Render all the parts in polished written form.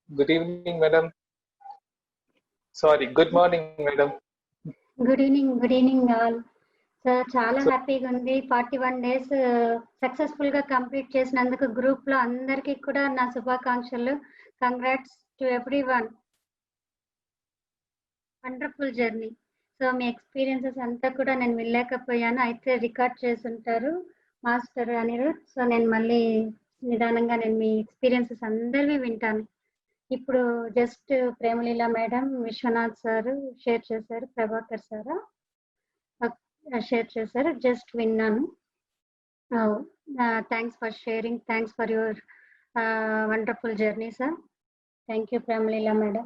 Good evening, madam. Sorry, good morning, madam. Good evening all. So చాలా హ్యాపీగా ఉంది. 41 days successful గా complete చేసినందుకు గ్రూప్ లో అందరికీ కూడా నా శుభాకాంక్షలు. Congrats to everyone. Wonderful journey. So me experiences అంతా కూడా నేను వినలేకపోయాను, అయితే రికార్డ్ చేసి ఉంటారు మాస్టర్ అనిరుద్. సో నేను మళ్ళీ నిదానంగా నేను మీ ఎక్స్పీరియన్సెస్ అందరివి వింటాను. ఇప్పుడు just Premaleela madam, Viswanath sir share చేశారు, ప్రభాకర్ సార్ షేర్ చేశారు, జస్ట్ విన్నాను. Thanks for sharing, thanks for your wonderful journey sir. Thank you Premaleela madam.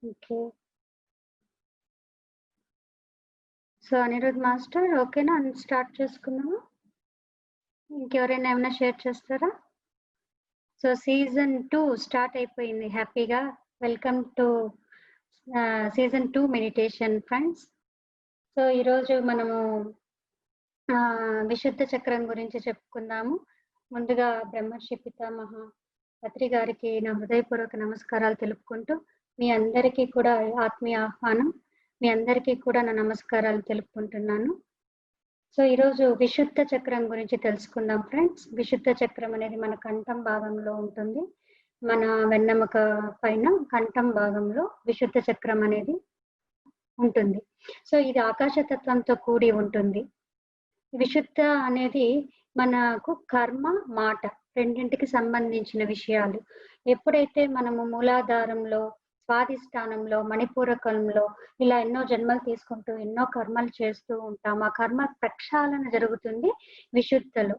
Okay, so Anirudh master ఓకేనా, స్టార్ట్ చేసుకుందాము. ఇంకెవరైనా ఏమైనా షేర్ చేస్తారా? సో సీజన్ 2 స్టార్ట్ అయిపోయింది హ్యాపీగా. Welcome to season 2 meditation friends. So ఈరోజు మనము విశుద్ధ చక్రం గురించి చెప్పుకుందాము. ముందుగా బ్రహ్మర్షి పితామహ పత్రి గారికి నా హృదయపూర్వక నమస్కారాలు తెలుపుకుంటూ, మీ అందరికీ కూడా ఆత్మీయ ఆహ్వానం, మీ అందరికీ కూడా నా నమస్కారాలు తెలుపుకుంటున్నాను. సో ఈరోజు విశుద్ధ చక్రం గురించి తెలుసుకుందాం ఫ్రెండ్స్. విశుద్ధ చక్రం అనేది మన కంఠం భాగంలో ఉంటుంది. మన వెన్నెముక పైన కంఠం భాగంలో విశుద్ధ చక్రం అనేది ఉంటుంది. సో ఇది ఆకాశతత్వంతో కూడి ఉంటుంది. విశుద్ధ అనేది మనకు కర్మ, మాట రెండింటికి సంబంధించిన విషయాలు. ఎప్పుడైతే మనము మూలాధారంలో, స్వాధిష్టానంలో, మణిపూరకంలో ఇలా ఎన్నో జన్మలు తీసుకుంటూ ఎన్నో కర్మలు చేస్తూ ఉంటాం, ఆ కర్మ ప్రక్షాళన జరుగుతుంది విశుద్ధలో.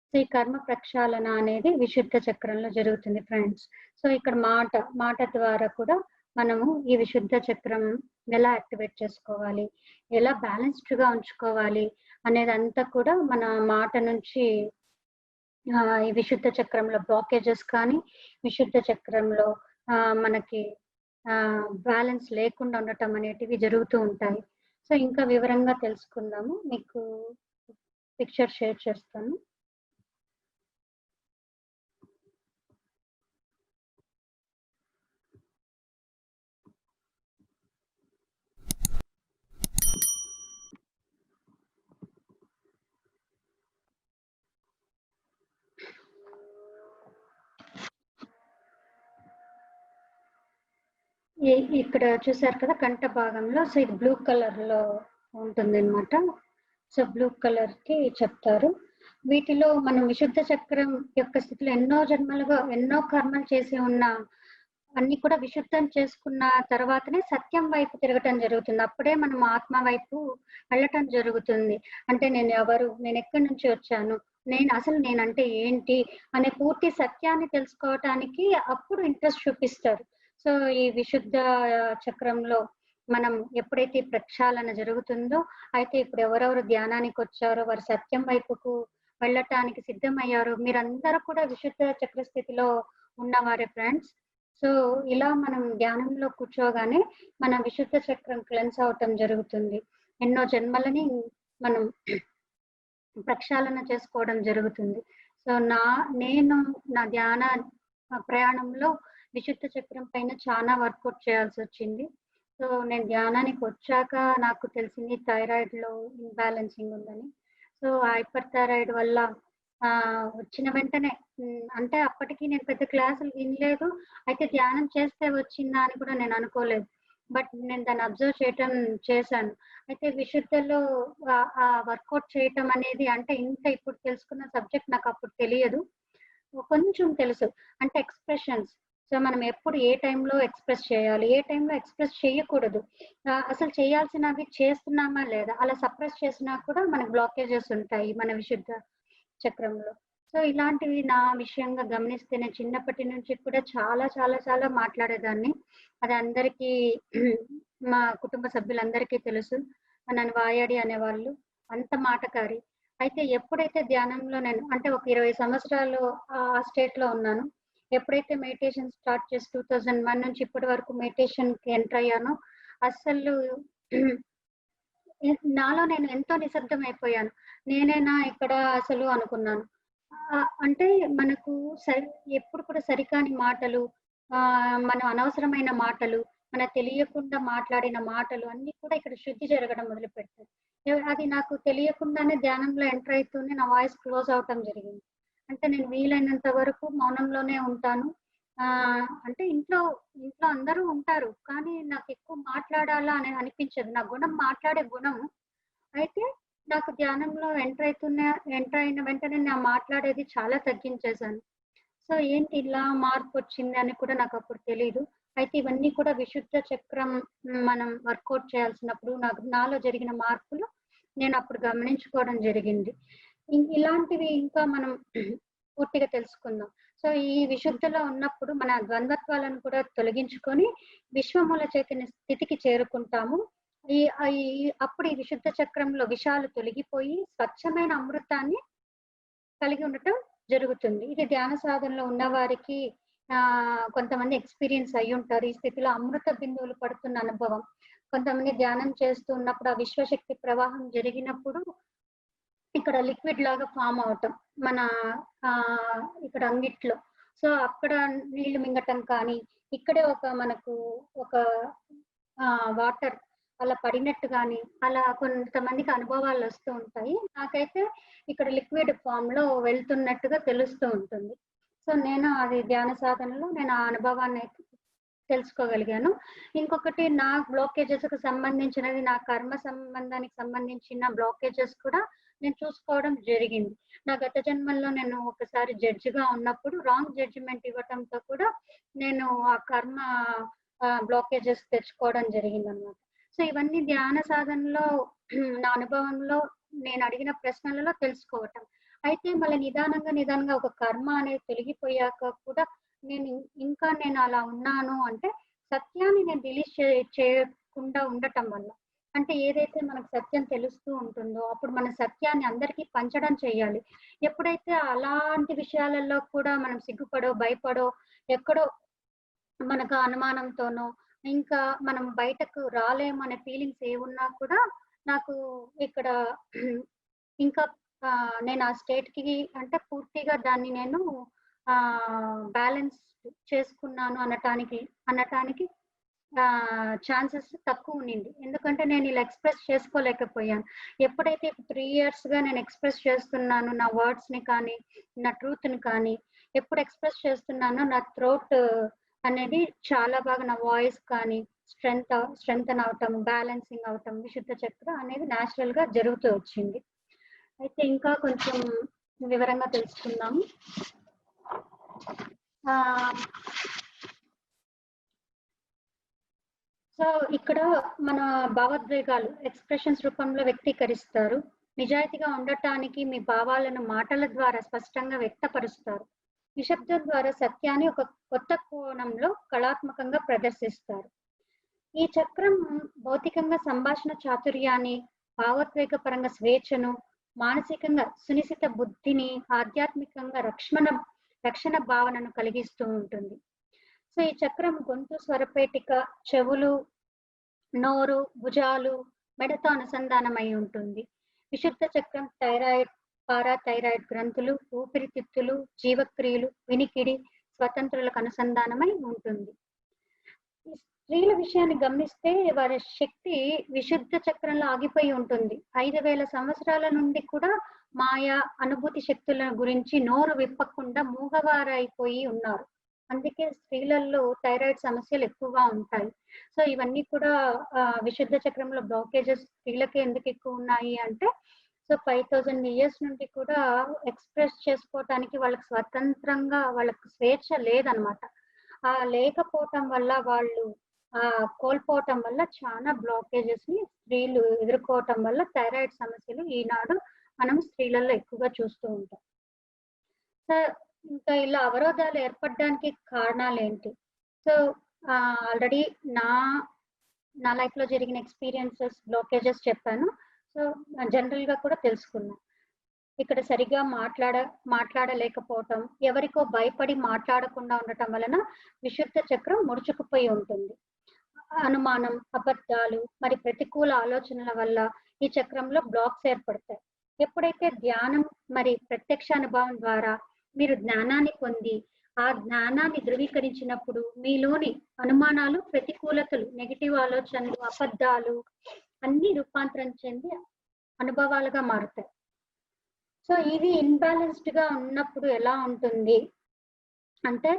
సో ఈ కర్మ ప్రక్షాళన అనేది విశుద్ధ చక్రంలో జరుగుతుంది ఫ్రెండ్స్. సో ఇక్కడ మాట ద్వారా కూడా మనము ఈ విశుద్ధ చక్రం ఎలా యాక్టివేట్ చేసుకోవాలి, ఎలా బ్యాలెన్స్డ్ గా ఉంచుకోవాలి అనేది అంతా కూడా మన మాట నుంచి ఈ విశుద్ధ చక్రంలో బ్లాకేజెస్ కానీ, విశుద్ధ చక్రంలో మనకి బ్యాలెన్స్ లేకుండా ఉండటం అనేటివి జరుగుతూ ఉంటాయి. సో ఇంకా వివరంగా తెలుసుకుందాము. మీకు పిక్చర్ షేర్ చేస్తాను. ఇక్కడ చూసారు కదా కంఠ భాగంలో. సో ఇది బ్లూ కలర్ లో ఉంటుంది అనమాట. సో బ్లూ కలర్ కి చెప్తారు. వీటిలో మనం విశుద్ధ చక్రం యొక్క స్థితిలో ఎన్నో జన్మలుగా ఎన్నో కర్మలు చేసి ఉన్న అన్ని కూడా విశుద్ధం చేసుకున్న తర్వాతనే సత్యం వైపు తిరగటం జరుగుతుంది. అప్పుడే మనం ఆత్మ వైపు వెళ్ళటం జరుగుతుంది. అంటే నేను ఎవరు, నేను ఎక్కడి నుంచి వచ్చాను, నేనంటే ఏంటి అనే పూర్తి సత్యాన్ని తెలుసుకోవటానికి అప్పుడు ఇంట్రెస్ట్ చూపిస్తారు. సో ఈ విశుద్ధ చక్రంలో మనం ఎప్పుడైతే ప్రక్షాళన జరుగుతుందో, అయితే ఇప్పుడు ఎవరెవరు ధ్యానానికి వచ్చారో వారు సత్యం వైపుకు వెళ్ళటానికి సిద్ధమయ్యారు. మీరందరూ కూడా విశుద్ధ చక్ర స్థితిలో ఉన్నవారే ఫ్రెండ్స్. సో ఇలా మనం ధ్యానంలో కూర్చోగానే మన విశుద్ధ చక్రం క్లెన్స్ అవటం జరుగుతుంది. ఎన్నో జన్మలని మనం ప్రక్షాళన చేసుకోవడం జరుగుతుంది. సో నేను నా ధ్యాన ప్రయాణంలో విశుద్ధ చక్రం పైన చాలా వర్కౌట్ చేయాల్సి వచ్చింది. సో నేను ధ్యానానికి వచ్చాక నాకు తెలిసింది థైరాయిడ్ లో ఇన్బ్యాలెన్సింగ్ ఉందని. సో హైపర్ థైరాయిడ్ వల్ల వచ్చిన వెంటనే, అంటే అప్పటికి నేను పెద్ద క్లాసులు వినలేదు, అయితే ధ్యానం చేస్తే వచ్చిందా అని కూడా నేను అనుకోలేదు. బట్ నేను దాన్ని అబ్జర్వ్ చేశాను. అయితే విశుద్ధలో వర్కౌట్ చేయటం అనేది, అంటే ఇంత ఇప్పుడు తెలుసుకున్న సబ్జెక్ట్ నాకు అప్పుడు తెలియదు, కొంచెం తెలుసు. అంటే ఎక్స్ప్రెషన్స్. సో మనం ఎప్పుడు ఏ టైంలో ఎక్స్ప్రెస్ చేయాలి, ఏ టైంలో ఎక్స్ప్రెస్ చేయకూడదు, అసలు చేయాల్సినవి చేస్తున్నామా లేదా, అలా సప్రెస్ చేసినా కూడా మనకు బ్లాకేజెస్ ఉంటాయి మన విశుద్ధ చక్రంలో. సో ఇలాంటివి నా విషయంగా గమనిస్తే నేను చిన్నప్పటి నుంచి కూడా చాలా చాలా చాలా మాట్లాడేదాన్ని. అది అందరికీ మా కుటుంబ సభ్యులందరికీ తెలుసు. నన్ను వాయాడి అనేవాళ్ళు, అంత మాటకారి. అయితే ఎప్పుడైతే ధ్యానంలో నేను అంటే ఒక 20 సంవత్సరాలు ఆ స్టేట్ లో ఉన్నాను. ఎప్పుడైతే మెడిటేషన్ స్టార్ట్ చేసి 2001 నుంచి ఇప్పటి వరకు మెడిటేషన్ కి ఎంటర్ అయ్యానో, అసలు నాలో నేను ఎంతో నిశ్శబ్దం అయిపోయాను. నేనేనా ఇక్కడ అసలు అనుకున్నాను. అంటే మనకు ఎప్పుడు కూడా సరికాని మాటలు, మనం అనవసరమైన మాటలు, మన తెలియకుండా మాట్లాడిన మాటలు అన్నీ కూడా ఇక్కడ శుద్ధి జరగడం మొదలుపెడతాయి. అది నాకు తెలియకుండానే ధ్యానంలో ఎంటర్ అయితూనే నా వాయిస్ క్లోజ్ అవ్వటం జరిగింది. అంటే నేను వీలైనంత వరకు మౌనంలోనే ఉంటాను. అంటే ఇంట్లో ఇంట్లో అందరూ ఉంటారు. కానీ నాకెక్కువ మాట్లాడాలా అని అనిపించదు. నా గుణం మాట్లాడే గుణం. అయితే నాకు ధ్యానంలో ఎంటర్ అయిన వెంటనే నా మాట్లాడేది చాలా తగ్గించేశాను. సో ఏంటి ఇలా మార్పొచ్చింది అని కూడా నాకప్పుడు తెలీదు. అయితే ఇవన్నీ కూడా విశుద్ధ చక్రం మనం వర్కౌట్ చేయాల్సినప్పుడు నాలో జరిగిన మార్పులు నేనప్పుడు గమనించుకోవడం జరిగింది. ఇలాంటివి ఇంకా మనం పూర్తిగా తెలుసుకుందాం. సో ఈ విశుద్ధిలో ఉన్నప్పుడు మన ద్వంద్వత్వాలను కూడా తొలగించుకొని విశ్వమూల చైతన్య స్థితికి చేరుకుంటాము. ఈ ఈ అప్పుడు ఈ విశుద్ధ చక్రంలో విషాలు తొలగిపోయి స్వచ్ఛమైన అమృతాన్ని కలిగి ఉండటం జరుగుతుంది. ఇది ధ్యాన సాధనలో ఉన్నవారికి కొంతమంది ఎక్స్‌పీరియన్స్ అయ్యుంటారు. ఈ స్థితిలో అమృత బిందువులు పడుతున్న అనుభవం. కొంతమంది ధ్యానం చేస్తూ ఉన్నప్పుడు ఆ విశ్వశక్తి ప్రవాహం జరిగినప్పుడు ఇక్కడ లిక్విడ్ లాగా ఫార్మ్ అవటం. మన ఇక్కడ అంగిట్లో. సో అక్కడ నీళ్లు మింగటం కానీ, ఇక్కడే మనకు ఒక వాటర్ అలా పడినట్టు గాని, అలా కొంతమందికి అనుభవాలు వస్తూ ఉంటాయి. నాకైతే ఇక్కడ లిక్విడ్ ఫామ్‌లో వెళ్తున్నట్టుగా తెలుస్తూ ఉంటుంది. సో నేను అది ధ్యాన సాధనలో నేను ఆ అనుభవాన్ని అయితే తెలుసుకోగలిగాను. ఇంకొకటి నా బ్లాకేజెస్‌కి సంబంధించినది, నా కర్మ సంబంధానికి సంబంధించిన బ్లాకేజెస్ కూడా నేను చూసుకోవడం జరిగింది. నా గత జన్మల్లో నేను ఒకసారి జడ్జిగా ఉన్నప్పుడు రాంగ్ జడ్జిమెంట్ ఇవ్వటంతో కూడా నేను ఆ కర్మ బ్లాకేజెస్ తెచ్చుకోవడం జరిగిందనమాట. సో ఇవన్నీ ధ్యాన సాధనలో నా అనుభవంలో నేను అడిగిన ప్రశ్నలలో తెలుసుకోవటం. అయితే మళ్ళీ నిదానంగా ఒక కర్మ అనేది తొలగిపోయాక కూడా ఇంకా నేను అలా ఉన్నాను అంటే సత్యాన్ని నేను రిలీజ్ చేయకుండా ఉండటం వల్ల. అంటే ఏదైతే మనకు సత్యం తెలుస్తూ ఉంటుందో అప్పుడు మన సత్యాన్ని అందరికీ పంచడం చేయాలి. ఎప్పుడైతే అలాంటి విషయాలలో కూడా మనం సిగ్గుపడో, భయపడో, ఎక్కడో మనకు అనుమానంతోనో, ఇంకా మనం బయటకు రాలేము అనే ఫీలింగ్స్ ఏవున్నా కూడా నాకు ఇక్కడ ఇంకా నేను ఆ స్టేట్‌కి అంటే పూర్తిగా దాన్ని నేను బ్యాలెన్స్ చేసుకున్నాను అనటానికి ఛాన్సెస్ తక్కువ ఉండింది. ఎందుకంటే నేను ఇలా ఎక్స్‌ప్రెస్ చేసుకోలేకపోయాను. ఎప్పుడైతే 3 ఇయర్స్‌గా నేను ఎక్స్‌ప్రెస్ చేస్తున్నాను నా వర్డ్స్‌ని కానీ, నా ట్రూత్‌ని కానీ, ఎప్పుడు ఎక్స్‌ప్రెస్ చేస్తున్నానో నా థ్రోట్ అనేది చాలా బాగా నా వాయిస్ కానీ స్ట్రెంథెన్ అవటం, బ్యాలెన్సింగ్ అవటం, విశుద్ధ చక్ర అనేది న్యాచురల్‌గా జరుగుతూ వచ్చింది. అయితే ఇంకా కొంచెం వివరంగా తెలుసుకుందాము. సో ఇక్కడ మన భావోద్వేగాలు ఎక్స్‌ప్రెషన్స్ రూపంలో వ్యక్తీకరిస్తారు. నిజాయితీగా ఉండటానికి మీ భావాలను మాటల ద్వారా స్పష్టంగా వ్యక్తపరుస్తారు. నిశ్శబ్దం ద్వారా సత్యాన్ని ఒక కొత్త కోణంలో కళాత్మకంగా ప్రదర్శిస్తారు. ఈ చక్రం భౌతికంగా సంభాషణ చాతుర్యాన్ని, భావోద్వేగపరంగా స్వేచ్ఛను, మానసికంగా సునిశిత బుద్ధిని, ఆధ్యాత్మికంగా రక్షణ భావనను కలిగిస్తూ ఉంటుంది. సో ఈ చక్రం గొంతు, స్వరపేటిక, చెవులు, నోరు, భుజాలు, మెడతో అనుసంధానమై ఉంటుంది. విశుద్ధ చక్రం థైరాయిడ్, పారాథైరాయిడ్ గ్రంథులు, ఊపిరితిత్తులు, జీవక్రియలు, వినికిడి, స్వతంత్రులకు అనుసంధానమై ఉంటుంది. స్త్రీల విషయాన్ని గమనిస్తే వారి శక్తి విశుద్ధ చక్రంలో ఆగిపోయి ఉంటుంది. 5000 సంవత్సరాల నుండి కూడా మాయా అనుభూతి శక్తుల గురించి నోరు విప్పకుండా మూగవారైపోయి ఉన్నారు. అందుకే స్త్రీలలో థైరాయిడ్ సమస్యలు ఎక్కువగా ఉంటాయి. సో ఇవన్నీ కూడా విశుద్ధ చక్రంలో బ్లాకేజెస్ స్త్రీలకే ఎందుకు ఎక్కువ ఉన్నాయి అంటే, సో 5000 ఇయర్స్ నుండి కూడా ఎక్స్‌ప్రెస్ చేసుకోవటానికి వాళ్ళకి స్వతంత్రంగా వాళ్ళకి స్వేచ్ఛ లేదనమాట. లేకపోవటం వల్ల వాళ్ళు కోల్పోవటం వల్ల చాలా బ్లాకేజెస్‌ని స్త్రీలు ఎదుర్కోవటం వల్ల థైరాయిడ్ సమస్యలు ఈనాడు మనం స్త్రీలలో ఎక్కువగా చూస్తూ ఉంటాం. సో ఇంకా ఇలా అవరోధాలు ఏర్పడడానికి కారణాలేంటి? సో ఆల్రెడీ నా లైఫ్‌లో జరిగిన ఎక్స్‌పీరియన్సెస్, బ్లాకేజెస్ చెప్పాను. సో జనరల్‌గా కూడా తెలుసుకున్నాం. ఇక్కడ సరిగ్గా మాట్లాడలేకపోవటం, ఎవరికో భయపడి మాట్లాడకుండా ఉండటం వలన విశుద్ధ చక్రం ముడుచుకుపోయి ఉంటుంది. అనుమానం, అబద్ధాలు, మరి ప్రతికూల ఆలోచనల వల్ల ఈ చక్రంలో బ్లాక్స్ ఏర్పడతాయి. ఎప్పుడైతే ధ్యానం మరి ప్రత్యక్ష అనుభవం ద్వారా మీరు జ్ఞానాన్ని పొంది ఆ జ్ఞానాన్ని ధృవీకరించినప్పుడు మీలోని అనుమానాలు, ప్రతికూలతలు, నెగిటివ్ ఆలోచనలు, అబద్ధాలు అన్ని రూపాంతరం చెంది అనుభవాలుగా మారుతాయి. సో ఇది ఇన్బ్యాలెన్స్డ్ గా ఉన్నప్పుడు ఎలా ఉంటుంది అంటే,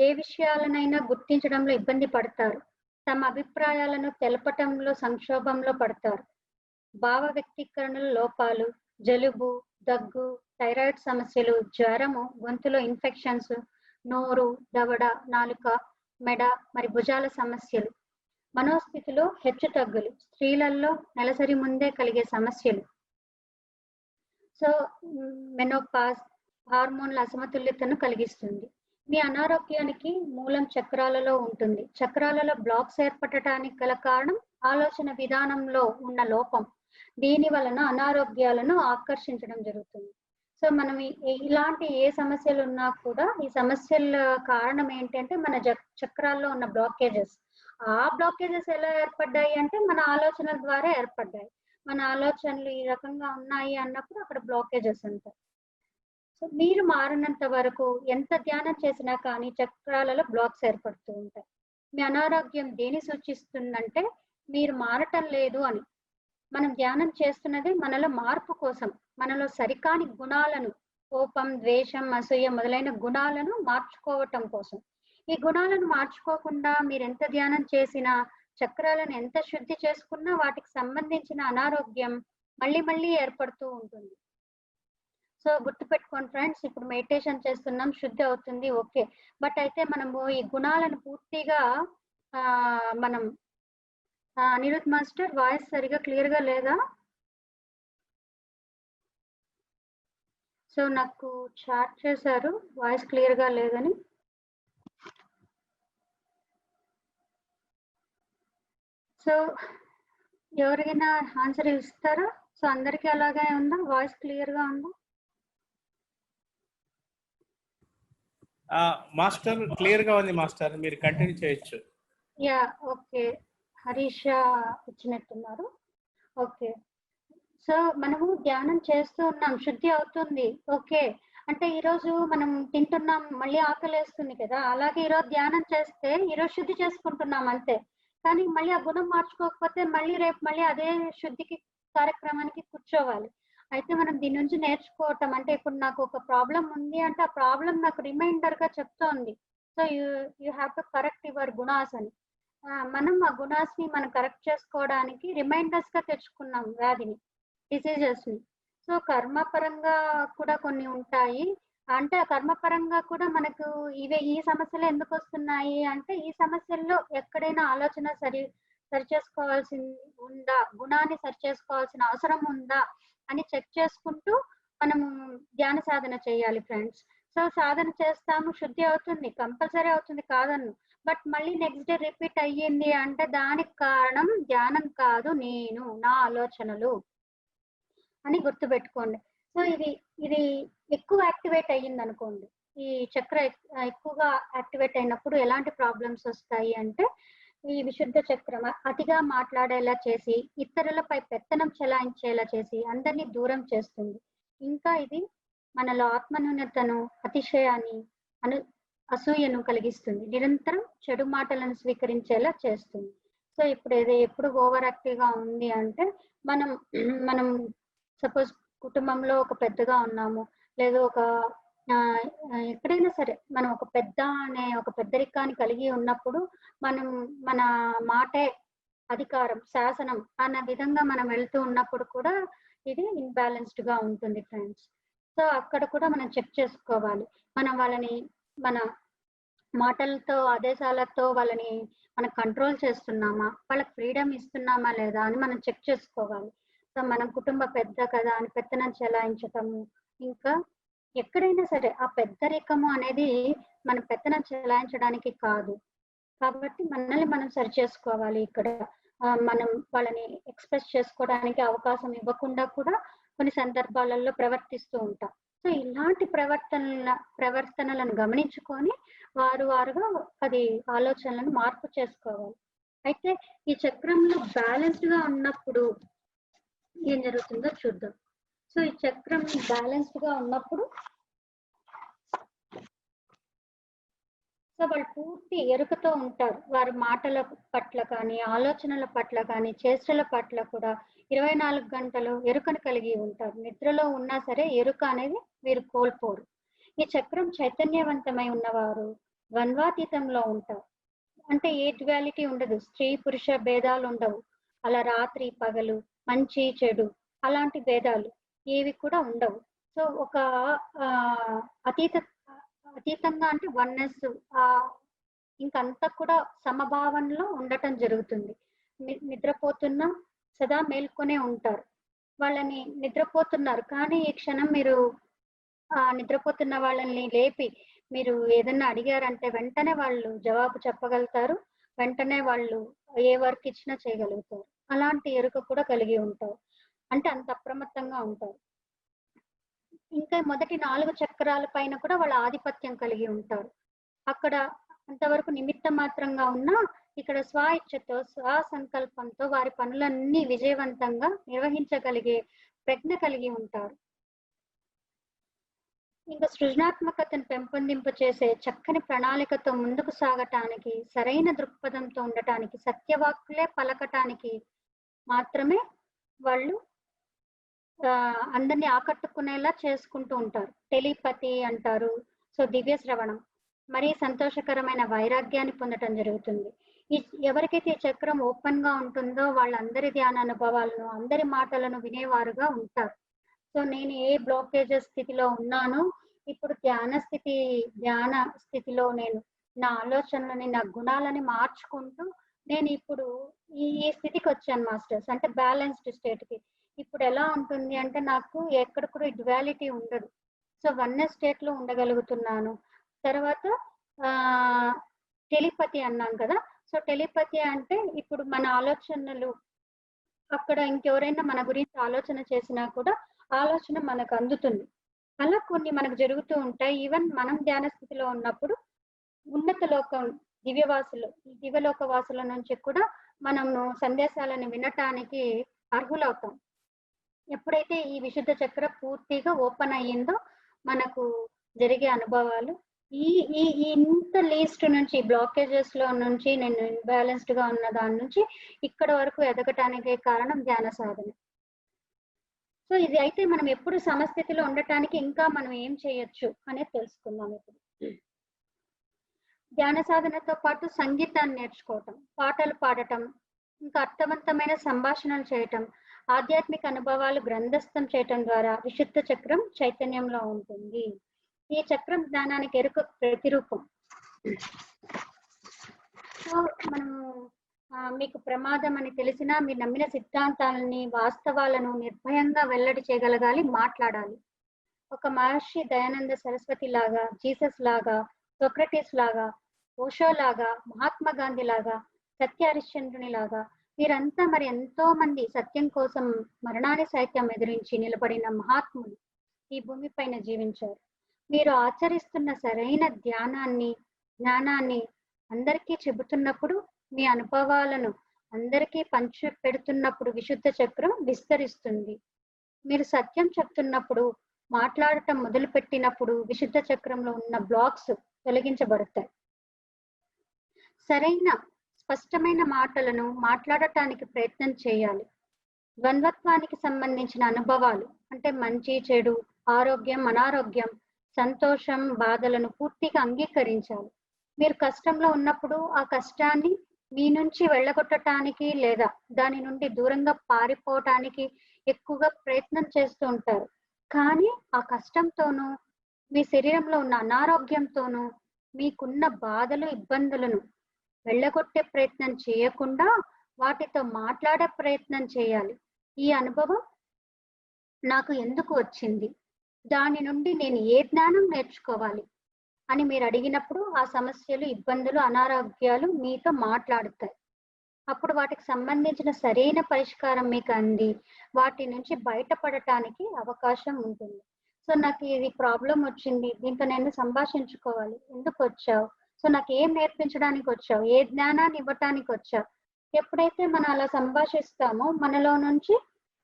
ఏ విషయాలనైనా గుర్తించడంలో ఇబ్బంది పడతారు, తమ అభిప్రాయాలను తెలపటంలో సంక్షోభంలో పడతారు, భావ వ్యక్తీకరణలో లోపాలు, జలుబు, దగ్గు, థైరాయిడ్ సమస్యలు, జ్వరము, గొంతులో ఇన్ఫెక్షన్స్, నోరు, దవడ, నాలుక, మెడ మరి భుజాల సమస్యలు, మనోస్థితిలో హెచ్చుతగ్గులు, స్త్రీలలో నెలసరి ముందే కలిగే సమస్యలు, సో మెనోపాజ్, హార్మోన్ల అసమతుల్యతను కలిగిస్తుంది. మీ అనారోగ్యానికి మూలం చక్రాలలో ఉంటుంది. చక్రాలలో బ్లాక్స్ ఏర్పడటానికి గల కారణం ఆలోచన విధానంలో ఉన్న లోపం. దీని వలన అనారోగ్యాలను ఆకర్షించడం జరుగుతుంది. సో మనం ఇలాంటి ఏ సమస్యలు ఉన్నా కూడా ఈ సమస్యల కారణం ఏంటంటే మన చక్రాల్లో ఉన్న బ్లాకేజెస్. ఆ బ్లాకేజెస్ ఎలా ఏర్పడ్డాయి అంటే మన ఆలోచనల ద్వారా ఏర్పడ్డాయి. మన ఆలోచనలు ఈ రకంగా ఉన్నాయి అన్నప్పుడు అక్కడ బ్లాకేజెస్ ఉంటాయి. సో మీరు మారినంత వరకు ఎంత ధ్యానం చేసినా కానీ చక్రాలలో బ్లాక్స్ ఏర్పడుతూ ఉంటాయి. మీ అనారోగ్యం దేని సూచిస్తుందంటే మీరు మారటం లేదు అని. మనం ధ్యానం చేస్తున్నది మనలో మార్పు కోసం, మనలో సరికాని గుణాలను, కోపం, ద్వేషం, అసూయ మొదలైన గుణాలను మార్చుకోవటం కోసం. ఈ గుణాలను మార్చుకోకుండా మీరు ఎంత ధ్యానం చేసినా, చక్రాలను ఎంత శుద్ధి చేసుకున్నా వాటికి సంబంధించిన అనారోగ్యం మళ్ళీ మళ్ళీ ఏర్పడుతూ ఉంటుంది. సో గుర్తుపెట్టుకోండి ఫ్రెండ్స్, ఇప్పుడు మెడిటేషన్ చేస్తున్నాం, శుద్ధి అవుతుంది, ఓకే. బట్ అయితే మనము ఈ గుణాలను పూర్తిగా మనం అనిరుద్ మాస్టర్ వాయిస్ సరిగా క్లియర్ గా లేదా? సో నాకు చాట్ చేశారు వాయిస్ క్లియర్ గా లేదని. సో ఎవరికైనా ఆన్సర్ ఇస్తారా? సో అందరికీ అలాగే ఉందా? వాయిస్ క్లియర్ గా ఉందా? మాస్టర్ క్లియర్ గా ఉంది మాస్టర్, మీరు కంటిన్యూ చేయొచ్చు. యా ఓకే, హరీష ఇచ్చినట్టున్నారు. ఓకే, సో మనము ధ్యానం చేస్తూ ఉన్నాం, శుద్ధి అవుతుంది, ఓకే. అంటే ఈరోజు మనం తింటున్నాం, మళ్ళీ ఆకలేస్తుంది కదా, అలాగే ఈరోజు ధ్యానం చేస్తే ఈరోజు శుద్ధి చేసుకుంటున్నాం అంతే. కానీ మళ్ళీ ఆ గుణం మార్చుకోకపోతే మళ్ళీ రేపు మళ్ళీ అదే శుద్ధికి కార్యక్రమానికి కూర్చోవాలి. అయితే మనం దీని నుంచి నేర్చుకోవటం అంటే, ఇప్పుడు నాకు ఒక ప్రాబ్లం ఉంది అంటే ఆ ప్రాబ్లం నాకు రిమైండర్ గా చెప్తోంది. So you have to correct your gunas అని. మనం ఆ గుణాస్ ని మనం కరెక్ట్ చేసుకోవడానికి రిమైండర్స్ గా తెచ్చుకున్నాం వ్యాధిని, డిసీజెస్ ని. సో కర్మపరంగా కూడా కొన్ని ఉంటాయి. అంటే కర్మపరంగా కూడా మనకు ఈ సమస్యలు ఎందుకు వస్తున్నాయి అంటే, ఈ సమస్యల్లో ఎక్కడైనా ఆలోచన సరి చేసుకోవాల్సి ఉందా, గుణాన్ని సరి చేసుకోవాల్సిన అవసరం ఉందా అని చెక్ చేసుకుంటూ మనము ధ్యాన సాధన చేయాలి ఫ్రెండ్స్. సో సాధన చేస్తాము, శుద్ధి అవుతుంది, కంపల్సరీ అవుతుంది కాదన్ను. బట్ మళ్ళీ నెక్స్ట్ డే రిపీట్ అయ్యింది అంటే దానికి కారణం ధ్యానం కాదు, నేను, నా ఆలోచనలు అని గుర్తుపెట్టుకోండి. సో ఇది ఎక్కువ యాక్టివేట్ అయ్యింది అనుకోండి, ఈ చక్ర ఎక్కువగా యాక్టివేట్ అయినప్పుడు ఎలాంటి ప్రాబ్లమ్స్ వస్తాయి అంటే, ఈ విశుద్ధ చక్రం అతిగా మాట్లాడేలా చేసి, ఇతరులపై పెత్తనం చెలాయించేలా చేసి అందరినీ దూరం చేస్తుంది. ఇంకా ఇది మనలో ఆత్మన్యూనతను, అతిశయాన్ని, అసూయను కలిగిస్తుంది. నిరంతరం చెడు మాటలను స్వీకరించేలా చేస్తుంది. సో ఇప్పుడు ఎప్పుడు ఓవర్ యాక్టివ్ గా ఉంది అంటే, మనం సపోజ్ కుటుంబంలో ఒక పెద్దగా ఉన్నాము, లేదా ఒక ఎక్కడైనా సరే మనం ఒక పెద్దరికాన్ని కలిగి ఉన్నప్పుడు మన మాటే అధికారం, శాసనం అన్న విధంగా మనం వెళ్తూ ఉన్నప్పుడు కూడా ఇది ఇన్బ్యాలెన్స్డ్ గా ఉంటుంది ఫ్రెండ్స్. సో అక్కడ కూడా మనం చెక్ చేసుకోవాలి, మనం వాళ్ళని మన మాటలతో, ఆదేశాలతో వాళ్ళని మనం కంట్రోల్ చేస్తున్నామా, వాళ్ళకి ఫ్రీడమ్ ఇస్తున్నామా లేదా అని మనం చెక్ చేసుకోవాలి. సో మనం కుటుంబ పెద్ద కదా అని పెత్తనం చెలాయించటము, ఇంకా ఎక్కడైనా సరే ఆ పెద్దరికము అనేది మనం పెత్తనం చెలాయించడానికి కాదు. కాబట్టి మనల్ని మనం సరి చేసుకోవాలి. ఇక్కడ మనం వాళ్ళని ఎక్స్ప్రెస్ చేసుకోవడానికి అవకాశం ఇవ్వకుండా కూడా కొన్ని సందర్భాలలో ప్రవర్తిస్తూ ఉంటాం. సో ఇలాంటి ప్రవర్తనలను గమనించుకొని వారుగా అది ఆలోచనలను మార్పు చేసుకోవాలి. అయితే ఈ చక్రంలో బ్యాలెన్స్డ్ గా ఉన్నప్పుడు ఏం జరుగుతుందో చూద్దాం. సో ఈ చక్రం బ్యాలెన్స్డ్ గా ఉన్నప్పుడు సో వాళ్ళు పూర్తి ఎరుకతో ఉంటారు. వారి మాటల పట్ల కానీ, ఆలోచనల పట్ల కానీ, చేష్టల పట్ల కూడా 24 గంటలు ఎరుకను కలిగి ఉంటారు. నిద్రలో ఉన్నా సరే ఎరుక అనేది వీరు కోల్పోరు. ఈ చక్రం చైతన్యవంతమై ఉన్నవారు ద్వంద్వాతీతంలో ఉంటారు. అంటే ఏ డ్యువాలిటీ ఉండదు, స్త్రీ పురుష భేదాలు ఉండవు. అలా రాత్రి పగలు, మంచి చెడు అలాంటి భేదాలు ఏవి కూడా ఉండవు. సో ఒక అతీతంగా అంటే వన్నెస్ ఇంకంతా కూడా సమభావనలో ఉండటం జరుగుతుంది. నిద్రపోతున్నా సదా మేల్కొనే ఉంటారు. వాళ్ళని నిద్రపోతున్నారు కానీ ఈ క్షణం మీరు నిద్రపోతున్న వాళ్ళని లేపి మీరు ఏదన్నా అడిగారంటే వెంటనే వాళ్ళు జవాబు చెప్పగలుగుతారు. వెంటనే వాళ్ళు ఏ వర్క్ ఇచ్చినా చేయగలుగుతారు. అలాంటి ఎరుక కూడా కలిగి ఉంటారు. అంటే అంత అప్రమత్తంగా ఉంటారు. ఇంకా మొదటి 4 చక్రాల పైన కూడా వాళ్ళ ఆధిపత్యం కలిగి ఉంటారు. అక్కడ అంతవరకు నిమిత్త మాత్రంగా ఉన్నా ఇక్కడ స్వ ఇచ్ఛతో స్వ సంకల్పంతో వారి పనులన్నీ విజయవంతంగా నిర్వహించగలిగే ప్రజ్ఞ కలిగి ఉంటారు. ఇంకా సృజనాత్మకతను పెంపొందింపు చేసే చక్కని ప్రణాళికతో ముందుకు సాగటానికి, సరైన దృక్పథంతో ఉండటానికి, సత్యవాక్కులే పలకటానికి మాత్రమే వాళ్ళు అందరినీ ఆకట్టుకునేలా చేసుకుంటూ ఉంటారు. టెలిపతి అంటారు. సో దివ్య శ్రవణం, మరీ సంతోషకరమైన వైరాగ్యాన్ని పొందటం జరుగుతుంది. ఎవరికైతే ఈ చక్రం ఓపెన్ గా ఉంటుందో వాళ్ళందరి ధ్యాన అనుభవాలను, అందరి మాటలను వినేవారుగా ఉంటారు. సో నేను ఏ బ్లాకేజెస్ స్థితిలో ఉన్నానో ఇప్పుడు ధ్యాన స్థితిలో నేను నా ఆలోచనలని, నా గుణాలని మార్చుకుంటూ నేను ఇప్పుడు ఈ స్థితికి వచ్చాను మాస్టర్స్. అంటే బ్యాలెన్స్డ్ స్టేట్ కి. ఇప్పుడు ఎలా ఉంటుంది అంటే నాకు ఎక్కడ కూడా డ్యువాలిటీ ఉండదు. సో వన్నెస్ స్టేట్ లో ఉండగలుగుతున్నాను. తర్వాత టెలిపతి అన్నాం కదా. సో టెలిపతి అంటే ఇప్పుడు మన ఆలోచనలు అక్కడ ఇంకెవరైనా మన గురించి ఆలోచన చేసినా కూడా ఆలోచన మనకు అందుతుంది. అలా కొన్ని మనకు జరుగుతూ ఉంటాయి. ఈవెన్ మనం ధ్యాన స్థితిలో ఉన్నప్పుడు ఉన్నత లోకం దివ్యలోక వాసుల నుంచి కూడా మనము సందేశాలను వినటానికి అర్హులవుతాం. ఎప్పుడైతే ఈ విశుద్ధ చక్ర పూర్తిగా ఓపెన్ అయ్యిందో మనకు జరిగే అనుభవాలు ఇంత లీస్ట్ నుంచి, బ్లాకేజెస్ లో నుంచి, నేను ఇన్బ్యాలెన్స్డ్ గా ఉన్న దాని నుంచి ఇక్కడ వరకు ఎదగటానికి కారణం ధ్యాన సాధన. సో ఇది అయితే మనం ఎప్పుడు సమస్థితిలో ఉండటానికి ఇంకా మనం ఏం చేయొచ్చు అనేది తెలుసుకుందాం ఇప్పుడు. ధ్యాన సాధనతో పాటు సంగీతాన్ని నేర్చుకోవటం, పాటలు పాడటం, ఇంకా అర్థవంతమైన సంభాషణలు చేయటం, ఆధ్యాత్మిక అనుభవాలు గ్రంథస్థం చేయటం ద్వారా విశుద్ధ చక్రం చైతన్యంలో ఉంటుంది. ఈ చక్రం జ్ఞానానికి ఎరుక ప్రతిరూపం. సో మనము మీకు ప్రమాదం అని తెలిసినా మీరు నమ్మిన సిద్ధాంతాలని, వాస్తవాలను నిర్భయంగా వెల్లడి చేయగలగాలి, మాట్లాడాలి. ఒక మహర్షి దయానంద సరస్వతి లాగా, జీసస్ లాగా, సోక్రటీస్ లాగా, ఓషో లాగా, మహాత్మా గాంధీ లాగా, సత్య హరిశ్చంద్రుని లాగా వీరంతా మరి ఎంతో మంది సత్యం కోసం మరణాన్ని సైత్యం ఎదిరించి నిలబడిన మహాత్ములు ఈ భూమి పైన జీవించారు. మీరు ఆచరిస్తున్న సరైన జ్ఞానాన్ని అందరికీ చెబుతున్నప్పుడు, మీ అనుభవాలను అందరికీ పంచి పెడుతున్నప్పుడు విశుద్ధ చక్రం విస్తరిస్తుంది. మీరు సత్యం చెప్తున్నప్పుడు, మాట్లాడటం మొదలుపెట్టినప్పుడు విశుద్ధ చక్రంలో ఉన్న బ్లాక్స్ తొలగించబడతాయి. సరైన స్పష్టమైన మాటలను మాట్లాడటానికి ప్రయత్నం చేయాలి. ద్వంద్వత్వానికి సంబంధించిన అనుభవాలు అంటే మంచి చెడు, ఆరోగ్యం అనారోగ్యం, సంతోషం బాధలను పూర్తిగా అంగీకరించాలి. మీరు కష్టంలో ఉన్నప్పుడు ఆ కష్టాన్ని మీ నుంచి వెళ్ళగొట్టడానికి లేదా దాని నుండి దూరంగా పారిపోవటానికి ఎక్కువగా ప్రయత్నం చేస్తూ ఉంటారు. కానీ ఆ కష్టంతోనూ, మీ శరీరంలో ఉన్న అనారోగ్యంతోనూ, మీకున్న బాధలు ఇబ్బందులను వెళ్ళగొట్టే ప్రయత్నం చేయకుండా వాటితో మాట్లాడే ప్రయత్నం చేయాలి. ఈ అనుభవం నాకు ఎందుకు వచ్చింది, దాని నుండి నేను ఏ జ్ఞానం నేర్చుకోవాలి అని మీరు అడిగినప్పుడు ఆ సమస్యలు, ఇబ్బందులు, అనారోగ్యాలు మీతో మాట్లాడుతాయి. అప్పుడు వాటికి సంబంధించిన సరైన పరిష్కారం మీకు అంది వాటి నుంచి బయటపడటానికి అవకాశం ఉంటుంది. సో నాకు ఇది ప్రాబ్లం వచ్చింది, దీంతో నేను సంభాషించుకోవాలి, ఎందుకు వచ్చావు, సో నాకు ఏం నేర్పించడానికి వచ్చావు, ఏ జ్ఞానాన్ని ఇవ్వటానికి వచ్చావు. ఎప్పుడైతే మనం అలా సంభాషిస్తామో మనలో నుంచి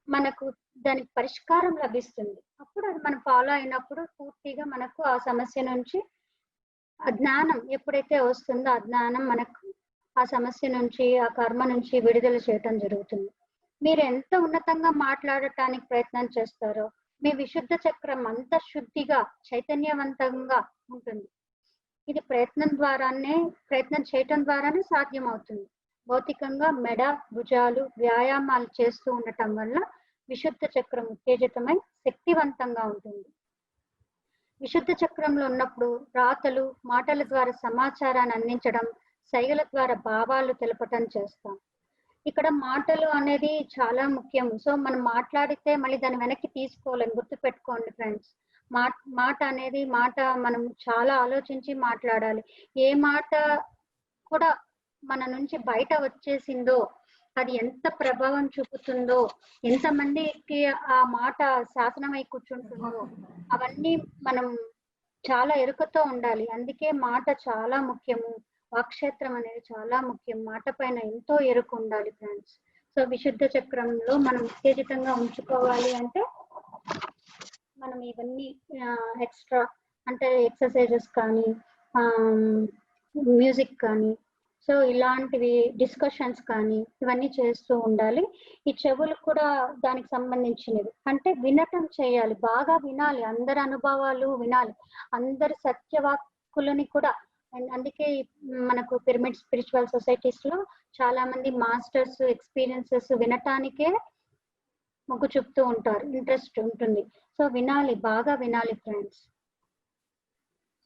మనకు దానికి పరిష్కారం లభిస్తుంది. అప్పుడు అది మనం ఫాలో అయినప్పుడు పూర్తిగా మనకు ఆ సమస్య నుంచి ఆ జ్ఞానం ఎప్పుడైతే వస్తుందో ఆ జ్ఞానం మనకు ఆ సమస్య నుంచి ఆ కర్మ నుంచి విడుదల చేయటం జరుగుతుంది. మీరు ఎంత ఉన్నతంగా మాట్లాడటానికి ప్రయత్నం చేస్తారో మీ విశుద్ధ చక్రం అంత శుద్ధిగా చైతన్యవంతంగా ఉంటుంది. ఇది ప్రయత్నం చేయటం ద్వారానే సాధ్యం అవుతుంది. భౌతికంగా మెడ భుజాలు వ్యాయామాలు చేస్తూ ఉండటం వల్ల విశుద్ధ చక్రం ఉత్తేజితమై శక్తివంతంగా ఉంటుంది. విశుద్ధ చక్రంలో ఉన్నప్పుడు రాతలు మాటల ద్వారా సమాచారాన్ని అందించడం, సైగల ద్వారా భావాలు తెలపటం చేస్తాం. ఇక్కడ మాటలు అనేది చాలా ముఖ్యం. సో మనం మాట్లాడితే మళ్ళీ దాన్ని వెనక్కి తీసుకోలేం. గుర్తుపెట్టుకోండి ఫ్రెండ్స్. మాట అనేది మనం చాలా ఆలోచించి మాట్లాడాలి. ఏ మాట కూడా మన నుంచి బయట వచ్చేసిందో అది ఎంత ప్రభావం చూపుతుందో, ఎంతమందికి ఆ మాట శాసనమై కూర్చుంటుందో అవన్నీ మనం చాలా ఎరుకతో ఉండాలి. అందుకే మాట చాలా ముఖ్యము. వాక్క్షేత్రం అనేది చాలా ముఖ్యం. మాట పైన ఎంతో ఎరుక ఉండాలి ఫ్రెండ్స్. సో విశుద్ధ చక్రంలో మనం ఉత్తేజితంగా ఉంచుకోవాలి అంటే మనం ఇవన్నీ ఎక్స్ట్రా అంటే ఎక్సర్సైజెస్ కానీ మ్యూజిక్ కానీ సో ఇలాంటివి డిస్కషన్స్ కానీ ఇవన్నీ చేస్తూ ఉండాలి. ఈ చెవులు కూడా దానికి సంబంధించినవి. అంటే వినటం చేయాలి, బాగా వినాలి, అందరి అనుభవాలు వినాలి, అందరి సత్యవాక్కులని కూడా. అందుకే మనకు పిరమిడ్ స్పిరిచువల్ సొసైటీస్ లో చాలా మంది మాస్టర్స్ ఎక్స్పీరియన్సెస్ వినటానికే మొగ్గు చూపుతూ ఉంటారు, ఇంట్రెస్ట్ ఉంటుంది. సో వినాలి, బాగా వినాలి ఫ్రెండ్స్.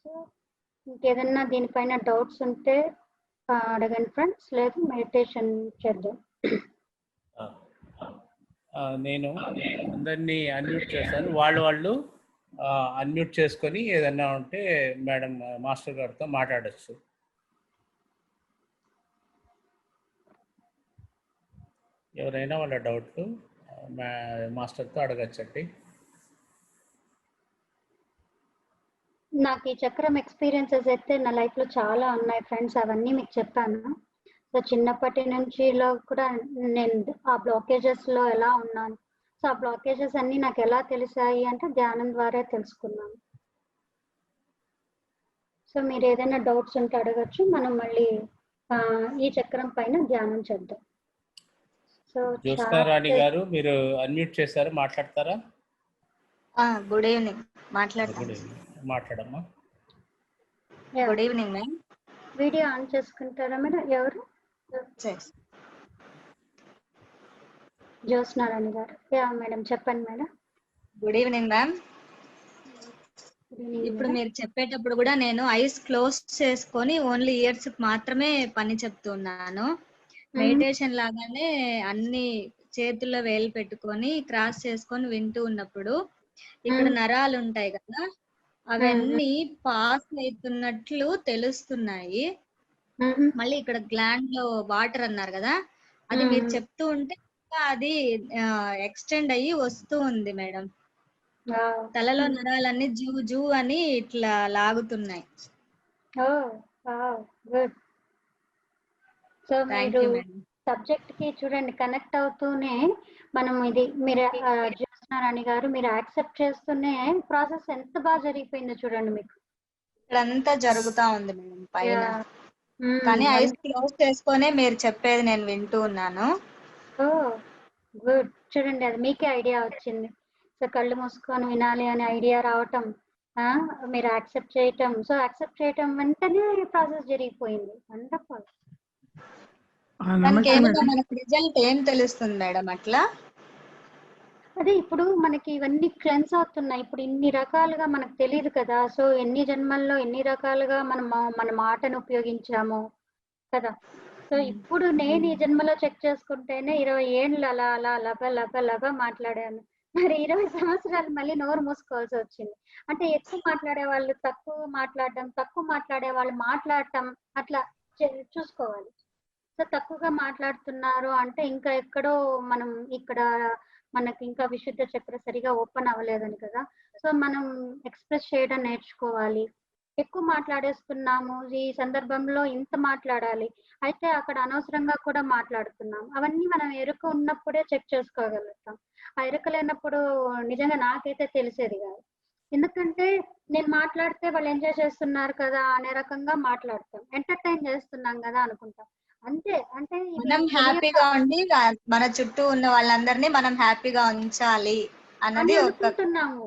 సో ఇంకేదన్నా దీనిపైన డౌట్స్ ఉంటే అడగండి ఫ్రెండ్స్, లేదు మెడిటేషన్ చేద్దాం. నేను అందరినీ అన్మ్యూట్ చేస్తాను. వాళ్ళు అన్మ్యూట్ చేసుకొని ఏదన్నా ఉంటే మేడం మాస్టర్ గారితో మాట్లాడచ్చు. ఎవరైనా వాళ్ళ డౌట్లు మాస్టర్తో అడగచ్చండి. నాకు ఈ చక్రం ఎక్స్పీరియన్సెస్ అయితే నా లైఫ్ లో చాలా ఉన్నాయి ఫ్రెండ్స్. అవన్నీ మీకు చెప్పాను. సో చిన్నప్పటి నుంచి కూడా నేను ఆ బ్లాకేజెస్ లో ఎలా ఉన్నాను. సో ఆ బ్లాకేజెస్ అన్ని నాకు ఎలా తెలిసాయి అంటే ధ్యానం ద్వారా తెలుసుకున్నాను. సో మీరు ఏదైనా డౌట్స్ ఉంటే అడగచ్చు. మనం మళ్ళీ ఈ చక్రం పైన ధ్యానం చేద్దాం. సో జ్యోత్స్నారాణి గారు మీరు అన్మ్యూట్ చేశారు, మాట్లాడతారా? Good evening. మాట్లాడమ్మా. Good evening ma'am. Video on చేసుకుంటారా మేడం? ఎవరు? జ్యోత్స్నారాణి గారు. మేడం చెప్పండి మేడం. Good evening ma'am. ఇప్పుడు మీరు చెప్పేటప్పుడు కూడా నేను ఐస్ క్లోజ్ చేసుకొని ఓన్లీ ఇయర్స్ మాత్రమే పని చెప్తున్నాను. మెడిటేషన్ లాగానే అన్ని చేతుల్లో వేలు పెట్టుకొని క్రాస్ చేసుకొని వింటూ ఉన్నప్పుడు ఇక్కడ నరాలు ఉంటాయి కదా, అవన్నీ పాస్ అవుతున్నట్లు తెలుస్తున్నాయి. మళ్ళీ ఇక్కడ గ్లాండ్ లో వాటర్ అన్నారు కదా, అది మీరు చెప్తూ ఉంటే అది ఎక్స్టెండ్ అయ్యి వస్తూ ఉంది మేడం. తలలో నరాలన్నీ జూ జూ అని ఇట్లా లాగుతున్నాయి. సో మీరు సబ్జెక్ట్ కి చూడండి కనెక్ట్ అవుతూనే మనం ఇది మీరు జ్యోత్స్నారాణి గారు మీరు యాక్సెప్ట్ చేస్తూనే ప్రాసెస్ ఎంత బాగా జరిగిపోయిందో చూడండి. మీకు ఇక్కడంతా జరుగుతా ఉంది మేడం పైన, కానీ ఐస్ క్లోజ్ చేసుకొనే మీరు చెప్పేది నేను వింటూ ఉన్నాను. గుడ్. చూడండి అది మీకే ఐడియా వచ్చింది. సో కళ్ళు మూసుకొని వినాలి అనే ఐడియా రావటం, మీరు యాక్సెప్ట్ చేయటం. సో యాక్సెప్ట్ చేయటం వెంటనే ప్రాసెస్ జరిగిపోయింది. వండర్ఫుల్. మనకి రిజల్ట్ ఏం తెలుస్తుంది మేడం అట్లా? అదే ఇప్పుడు మనకి ఇవన్నీ క్లెన్స్ అవుతున్నాయి. ఇప్పుడు ఇన్ని రకాలుగా మనకు తెలియదు కదా. సో ఎన్ని జన్మల్లో ఎన్ని రకాలుగా మన మాటను ఉపయోగించాము కదా. సో ఇప్పుడు నేను ఈ జన్మలో చెక్ చేసుకుంటేనే 20 ఏళ్ళు అలా అలా లబ మాట్లాడాను. మరి 20 సంవత్సరాలు మళ్ళీ నోరు మూసుకోవాల్సి వచ్చింది. అంటే ఎక్కువ మాట్లాడే వాళ్ళు తక్కువ మాట్లాడటం, తక్కువ మాట్లాడే వాళ్ళు మాట్లాడటం అట్లా చూసుకోవాలి. సో తక్కువగా మాట్లాడుతున్నారు అంటే ఇంకా ఎక్కడో మనం ఇక్కడ మనకి ఇంకా విశుద్ధ చక్ర సరిగా ఓపెన్ అవ్వలేదని కదా. సో మనం ఎక్స్ప్రెస్ చేయడం నేర్చుకోవాలి. ఎక్కువ మాట్లాడేస్తున్నాము, ఈ సందర్భంలో ఇంత మాట్లాడాలి, అయితే అక్కడ అనవసరంగా కూడా మాట్లాడుతున్నాం. అవన్నీ మనం ఎరుక ఉన్నప్పుడే చెక్ చేసుకోగలుగుతాం. ఆ ఎరుక లేనప్పుడు నిజంగా నాకైతే తెలిసేది కాదు. ఎందుకంటే నేను మాట్లాడితే వాళ్ళు ఎంజాయ్ చేస్తున్నారు కదా అనే రకంగా మాట్లాడతాం, ఎంటర్టైన్ చేస్తున్నాం కదా అనుకుంటాం అంతే. అంటే మనం హ్యాపీగా ఉండి మన చుట్టూ ఉన్న వాళ్ళందరినీ మనం హ్యాపీగా ఉంచాలి అన్నది అనుకుంటున్నాము,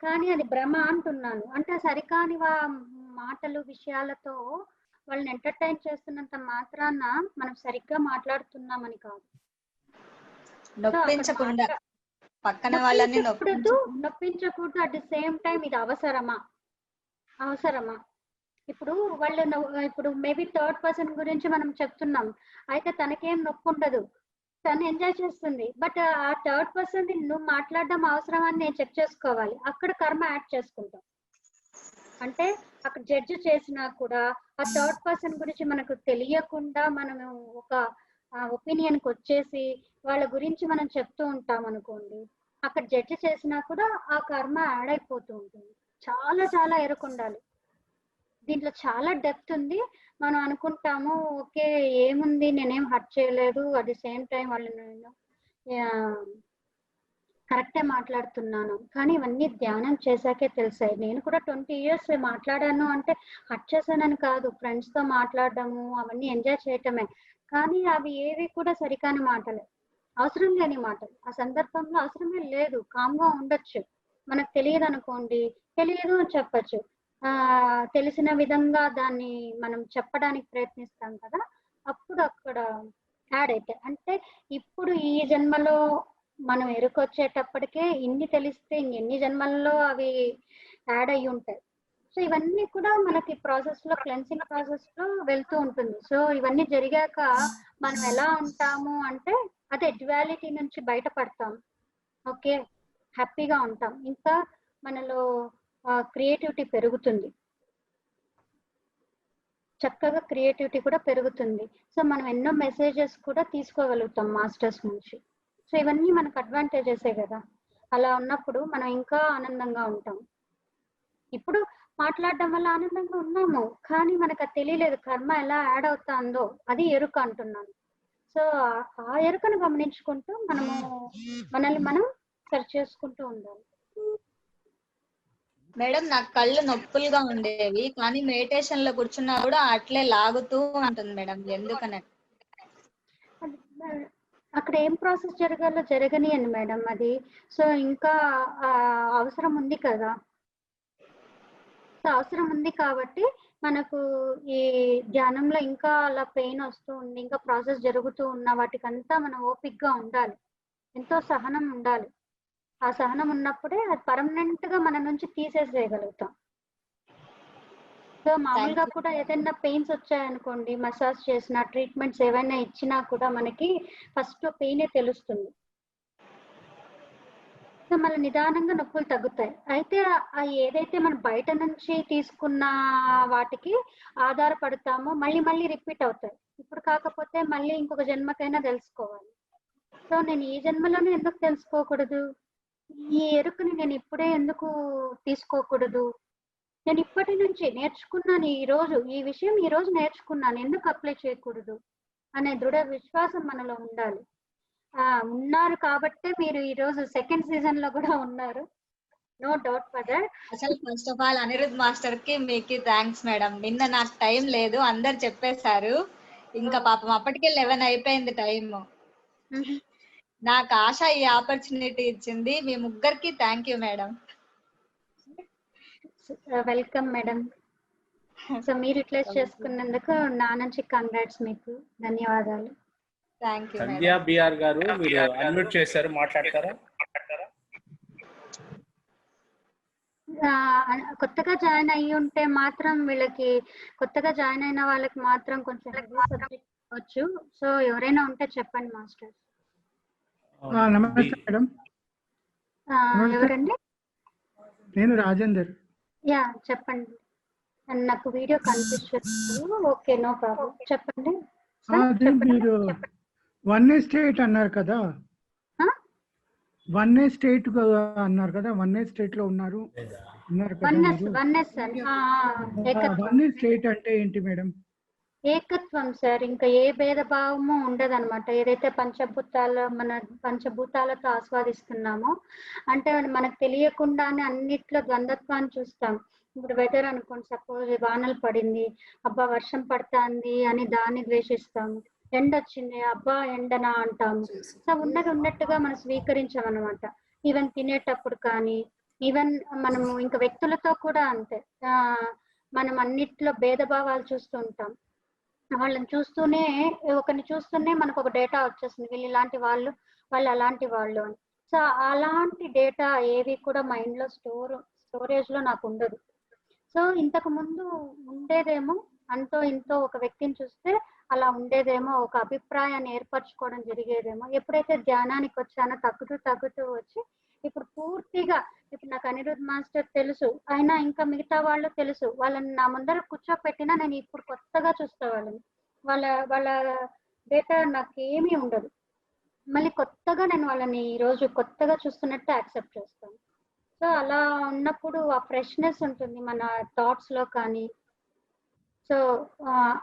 కానీ అది భ్రమ అంటున్నాను. అంటే సరికాని మాటలు విషయాలతో వాళ్ళని ఎంటర్టైన్ చేస్తున్నంత మాత్రాన మనం సరిగ్గా మాట్లాడుతున్నామని కాదు. నొప్పించకుండా పక్కన వాళ్ళని నొప్పించకూడదు. అట్ ది సేమ్ టైం ఇది అవసరమా? ఇప్పుడు వాళ్ళు ఇప్పుడు మేబీ థర్డ్ పర్సన్ గురించి మనం చెప్తున్నాం, అయితే తనకేం నొప్పి ఉండదు, తను ఎంజాయ్ చేస్తుంది. బట్ ఆ థర్డ్ పర్సన్ నువ్వు మాట్లాడడం అవసరం అని నేను చెక్ చేసుకోవాలి. అక్కడ కర్మ యాడ్ చేసుకుంటాం. అంటే అక్కడ జడ్జి చేసినా కూడా ఆ థర్డ్ పర్సన్ గురించి మనకు తెలియకుండా మనము ఒక ఒపీనియన్కి వచ్చేసి వాళ్ళ గురించి మనం చెప్తూ ఉంటాం అనుకోండి, అక్కడ జడ్జి చేసినా కూడా ఆ కర్మ యాడ్ అయిపోతూ ఉంటుంది. చాలా చాలా ఎరుకుండాలి. దీంట్లో చాలా డెప్త్ ఉంది. మనం అనుకుంటాము ఓకే ఏముంది, నేనేం హర్ట్ చేయలేదు, అట్ ది సేమ్ టైం వాళ్ళు నేను కరెక్టే మాట్లాడుతున్నాను, కానీ ఇవన్నీ ధ్యానం చేశాకే తెలిసాయి. నేను కూడా 20 years మాట్లాడాను అంటే హర్ట్ చేశానని కాదు, ఫ్రెండ్స్తో మాట్లాడడము అవన్నీ ఎంజాయ్ చేయటమే. కానీ అవి ఏవి కూడా సరికాని మాటలే, అవసరం లేని మాటలు. ఆ సందర్భంలో అవసరమే లేదు, కామ్గా ఉండొచ్చు. మనకు తెలియదు అనుకోండి, తెలియదు అని చెప్పచ్చు. తెలిసిన విధంగా దాన్ని మనం చెప్పడానికి ప్రయత్నిస్తాం కదా, అప్పుడు అక్కడ యాడ్ అవుతాయి. అంటే ఇప్పుడు ఈ జన్మలో మనం ఎరుకొచ్చేటప్పటికే ఇన్ని తెలిస్తే ఇంకెన్ని జన్మల్లో అవి యాడ్ అయ్యి ఉంటాయి. సో ఇవన్నీ కూడా మనకి ప్రాసెస్ లో, క్లెన్సింగ్ ప్రాసెస్ లో వెళ్తూ ఉంటుంది. సో ఇవన్నీ జరిగాక మనం ఎలా ఉంటాము అంటే అదే డ్యువాలిటీ నుంచి బయటపడతాం. ఓకే, హ్యాపీగా ఉంటాం. ఇంకా మనలో క్రియేటివిటీ పెరుగుతుంది, చక్కగా క్రియేటివిటీ కూడా పెరుగుతుంది. సో మనం ఎన్నో మెసేజెస్ కూడా తీసుకోగలుగుతాం మాస్టర్స్ నుంచి. సో ఇవన్నీ మనకు అడ్వాంటేజెసే కదా. అలా ఉన్నప్పుడు మనం ఇంకా ఆనందంగా ఉంటాం. ఇప్పుడు మాట్లాడడం వల్ల ఆనందంగా ఉన్నాము, కానీ మనకు అది తెలియలేదు కర్మ ఎలా యాడ్ అవుతుందో, అది ఎరుక అంటున్నాను. సో ఆ ఎరుకను గమనించుకుంటూ మనల్ని మనం సరి చేసుకుంటూ ఉండాలి. మేడం నాకు కళ్ళు నొప్పులుగా ఉండేవి, కానీ మెడిటేషన్ లో కూర్చున్నా కూడా అట్లే లాగుతూ ఉంటుంది మేడం, ఎందుకనే? అక్కడ ఏం ప్రాసెస్ జరగాలో జరగనియండి మేడం అది. సో ఇంకా అవసరం ఉంది కదా, సో అవసరం ఉంది కాబట్టి మనకు ఈ ధ్యానంలో ఇంకా అలా పెయిన్ వస్తూ ఉంది, ఇంకా ప్రాసెస్ జరుగుతూ ఉన్న వాటికంతా మనం ఓపిక్గా ఉండాలి, ఎంతో సహనం ఉండాలి. ఆ సహనం ఉన్నప్పుడే అది పర్మనెంట్ గా మన నుంచి తీసేసేయగలుగుతాం. సో మామూలుగా కూడా ఏదైనా పెయిన్స్ వచ్చాయనుకోండి, మసాజ్ చేసిన ట్రీట్మెంట్స్ ఏవైనా ఇచ్చినా కూడా మనకి ఫస్ట్ పెయినే తెలుస్తుంది. సో మళ్ళీ నిదానంగా నొప్పులు తగ్గుతాయి. అయితే ఏదైతే మనం బయట నుంచి తీసుకున్న వాటికి ఆధారపడతామో మళ్ళీ మళ్ళీ రిపీట్ అవుతాయి. ఇప్పుడు కాకపోతే మళ్ళీ ఇంకొక జన్మకైనా తెలుసుకోవాలి. సో నేను ఈ జన్మలోనే ఎందుకు తెలుసుకోకూడదు, ఈ ఎరుకని నేను ఇప్పుడే ఎందుకు తీసుకోకూడదు, నేను ఇప్పటి నుంచి నేర్చుకున్నాను, ఈ విషయం ఈ రోజు నేర్చుకున్నాను, ఎందుకు అప్లై చేయకూడదు అనే దృఢ విశ్వాసం మనలో ఉండాలి. ఉన్నారు కాబట్టే మీరు ఈ రోజు సెకండ్ సీజన్ లో కూడా ఉన్నారు, నో డౌట్ ఫర్ దట్. అసలు first of all Anirudh master కి మీకు థ్యాంక్స్ మేడం. నిన్న నాకు టైం లేదు, అందరు చెప్పేశారు, ఇంకా పాపం అప్పటికే 11 అయిపోయింది టైం. నాకు ఆశ ఈ ఆపర్చునిటీ ఇచ్చింది, మీ ముగ్గురికి thank you madam. Welcome madam. So మీరు యూటిలైజ్ చేసుకున్నందుకు నా నుంచి కంగ్రాట్స్, మీకు ధన్యవాదాలు. Thank you. సంధ్యా బిఆర్ గారు మీరు అన్మ్యూట్ చేశారు, మాట్లాడతారా? కొత్తగా జాయిన్ అయ్యి ఉంటే మాత్రం వీళ్ళకి, కొత్తగా జాయిన్ అయిన వాళ్ళకి మాత్రం కొంచెం సబ్జెక్ట్ వచ్చు. సో ఎవరైనా ఉంటే చెప్పండి మాస్టర్. నమస్తే మేడం. ఎవరండి? నేను రాజేందర్. యా చెప్పండి, నాకు వీడియో కనిపిస్తుంది. ఓకే, నో ప్రాబ్లం, చెప్పండి. మీరు వన్ స్టేట్ అన్నారు కదా, వన్ స్టేట్ అన్నారు కదా, వన్ స్టేట్ లో ఉన్నారు వన్ స్టేట్ అంటే ఏంటి మేడం? ఏకత్వం సార్, ఇంకా ఏ భేదభావము ఉండదన్నమాట. ఏదైతే మన పంచభూతాలతో ఆస్వాదిస్తున్నామో, అంటే మనకు తెలియకుండానే అన్నిట్లో ద్వంద్వత్వాన్ని చూస్తాం. ఇప్పుడు వెదర్ అనుకోండి, సపోజ్ వానలు పడింది, అబ్బా వర్షం పడుతుంది అని దాన్ని ద్వేషిస్తాము. ఎండ వచ్చింది, అబ్బా ఎండనా అంటాము. సో ఉన్నది ఉన్నట్టుగా మనం స్వీకరించామన్నమాట. ఈవెన్ తినేటప్పుడు కానీ, ఈవెన్ మనము ఇంకా వ్యక్తులతో కూడా అంతే. మనం అన్నిట్లో భేదభావాలు చూస్తూ ఉంటాం. వాళ్ళని చూస్తూనే, ఒకరిని చూస్తూనే మనకు ఒక డేటా వచ్చేస్తుంది, వీళ్ళు ఇలాంటి వాళ్ళు, వాళ్ళు అలాంటి వాళ్ళు అని. సో అలాంటి డేటా ఏవి కూడా మైండ్ లో స్టోరేజ్ లో నాకు ఉండదు. సో ఇంతకు ముందు ఉండేదేమో, అంతో ఇంతో ఒక వ్యక్తిని చూస్తే అలా ఉండేదేమో, ఒక అభిప్రాయాన్ని ఏర్పరచుకోవడం జరిగేదేమో. ఎప్పుడైతే ధ్యానానికి వచ్చానో తగ్గుతూ వచ్చి ఇప్పుడు పూర్తిగా, ఇప్పుడు నాకు అనిరుద్ మాస్టర్ తెలుసు, అయినా ఇంకా మిగతా వాళ్ళు తెలుసు. వాళ్ళని నా ముందర కూర్చోపెట్టినా నేను ఇప్పుడు కొత్తగా చూస్తా వాళ్ళని. వాళ్ళ డేటా నాకు ఏమీ ఉండదు. మళ్ళీ కొత్తగా నేను వాళ్ళని ఈరోజు కొత్తగా చూస్తున్నట్టు యాక్సెప్ట్ చేస్తాను. సో అలా ఉన్నప్పుడు ఆ ఫ్రెష్నెస్ ఉంటుంది మన థాట్స్ లో కానీ. సో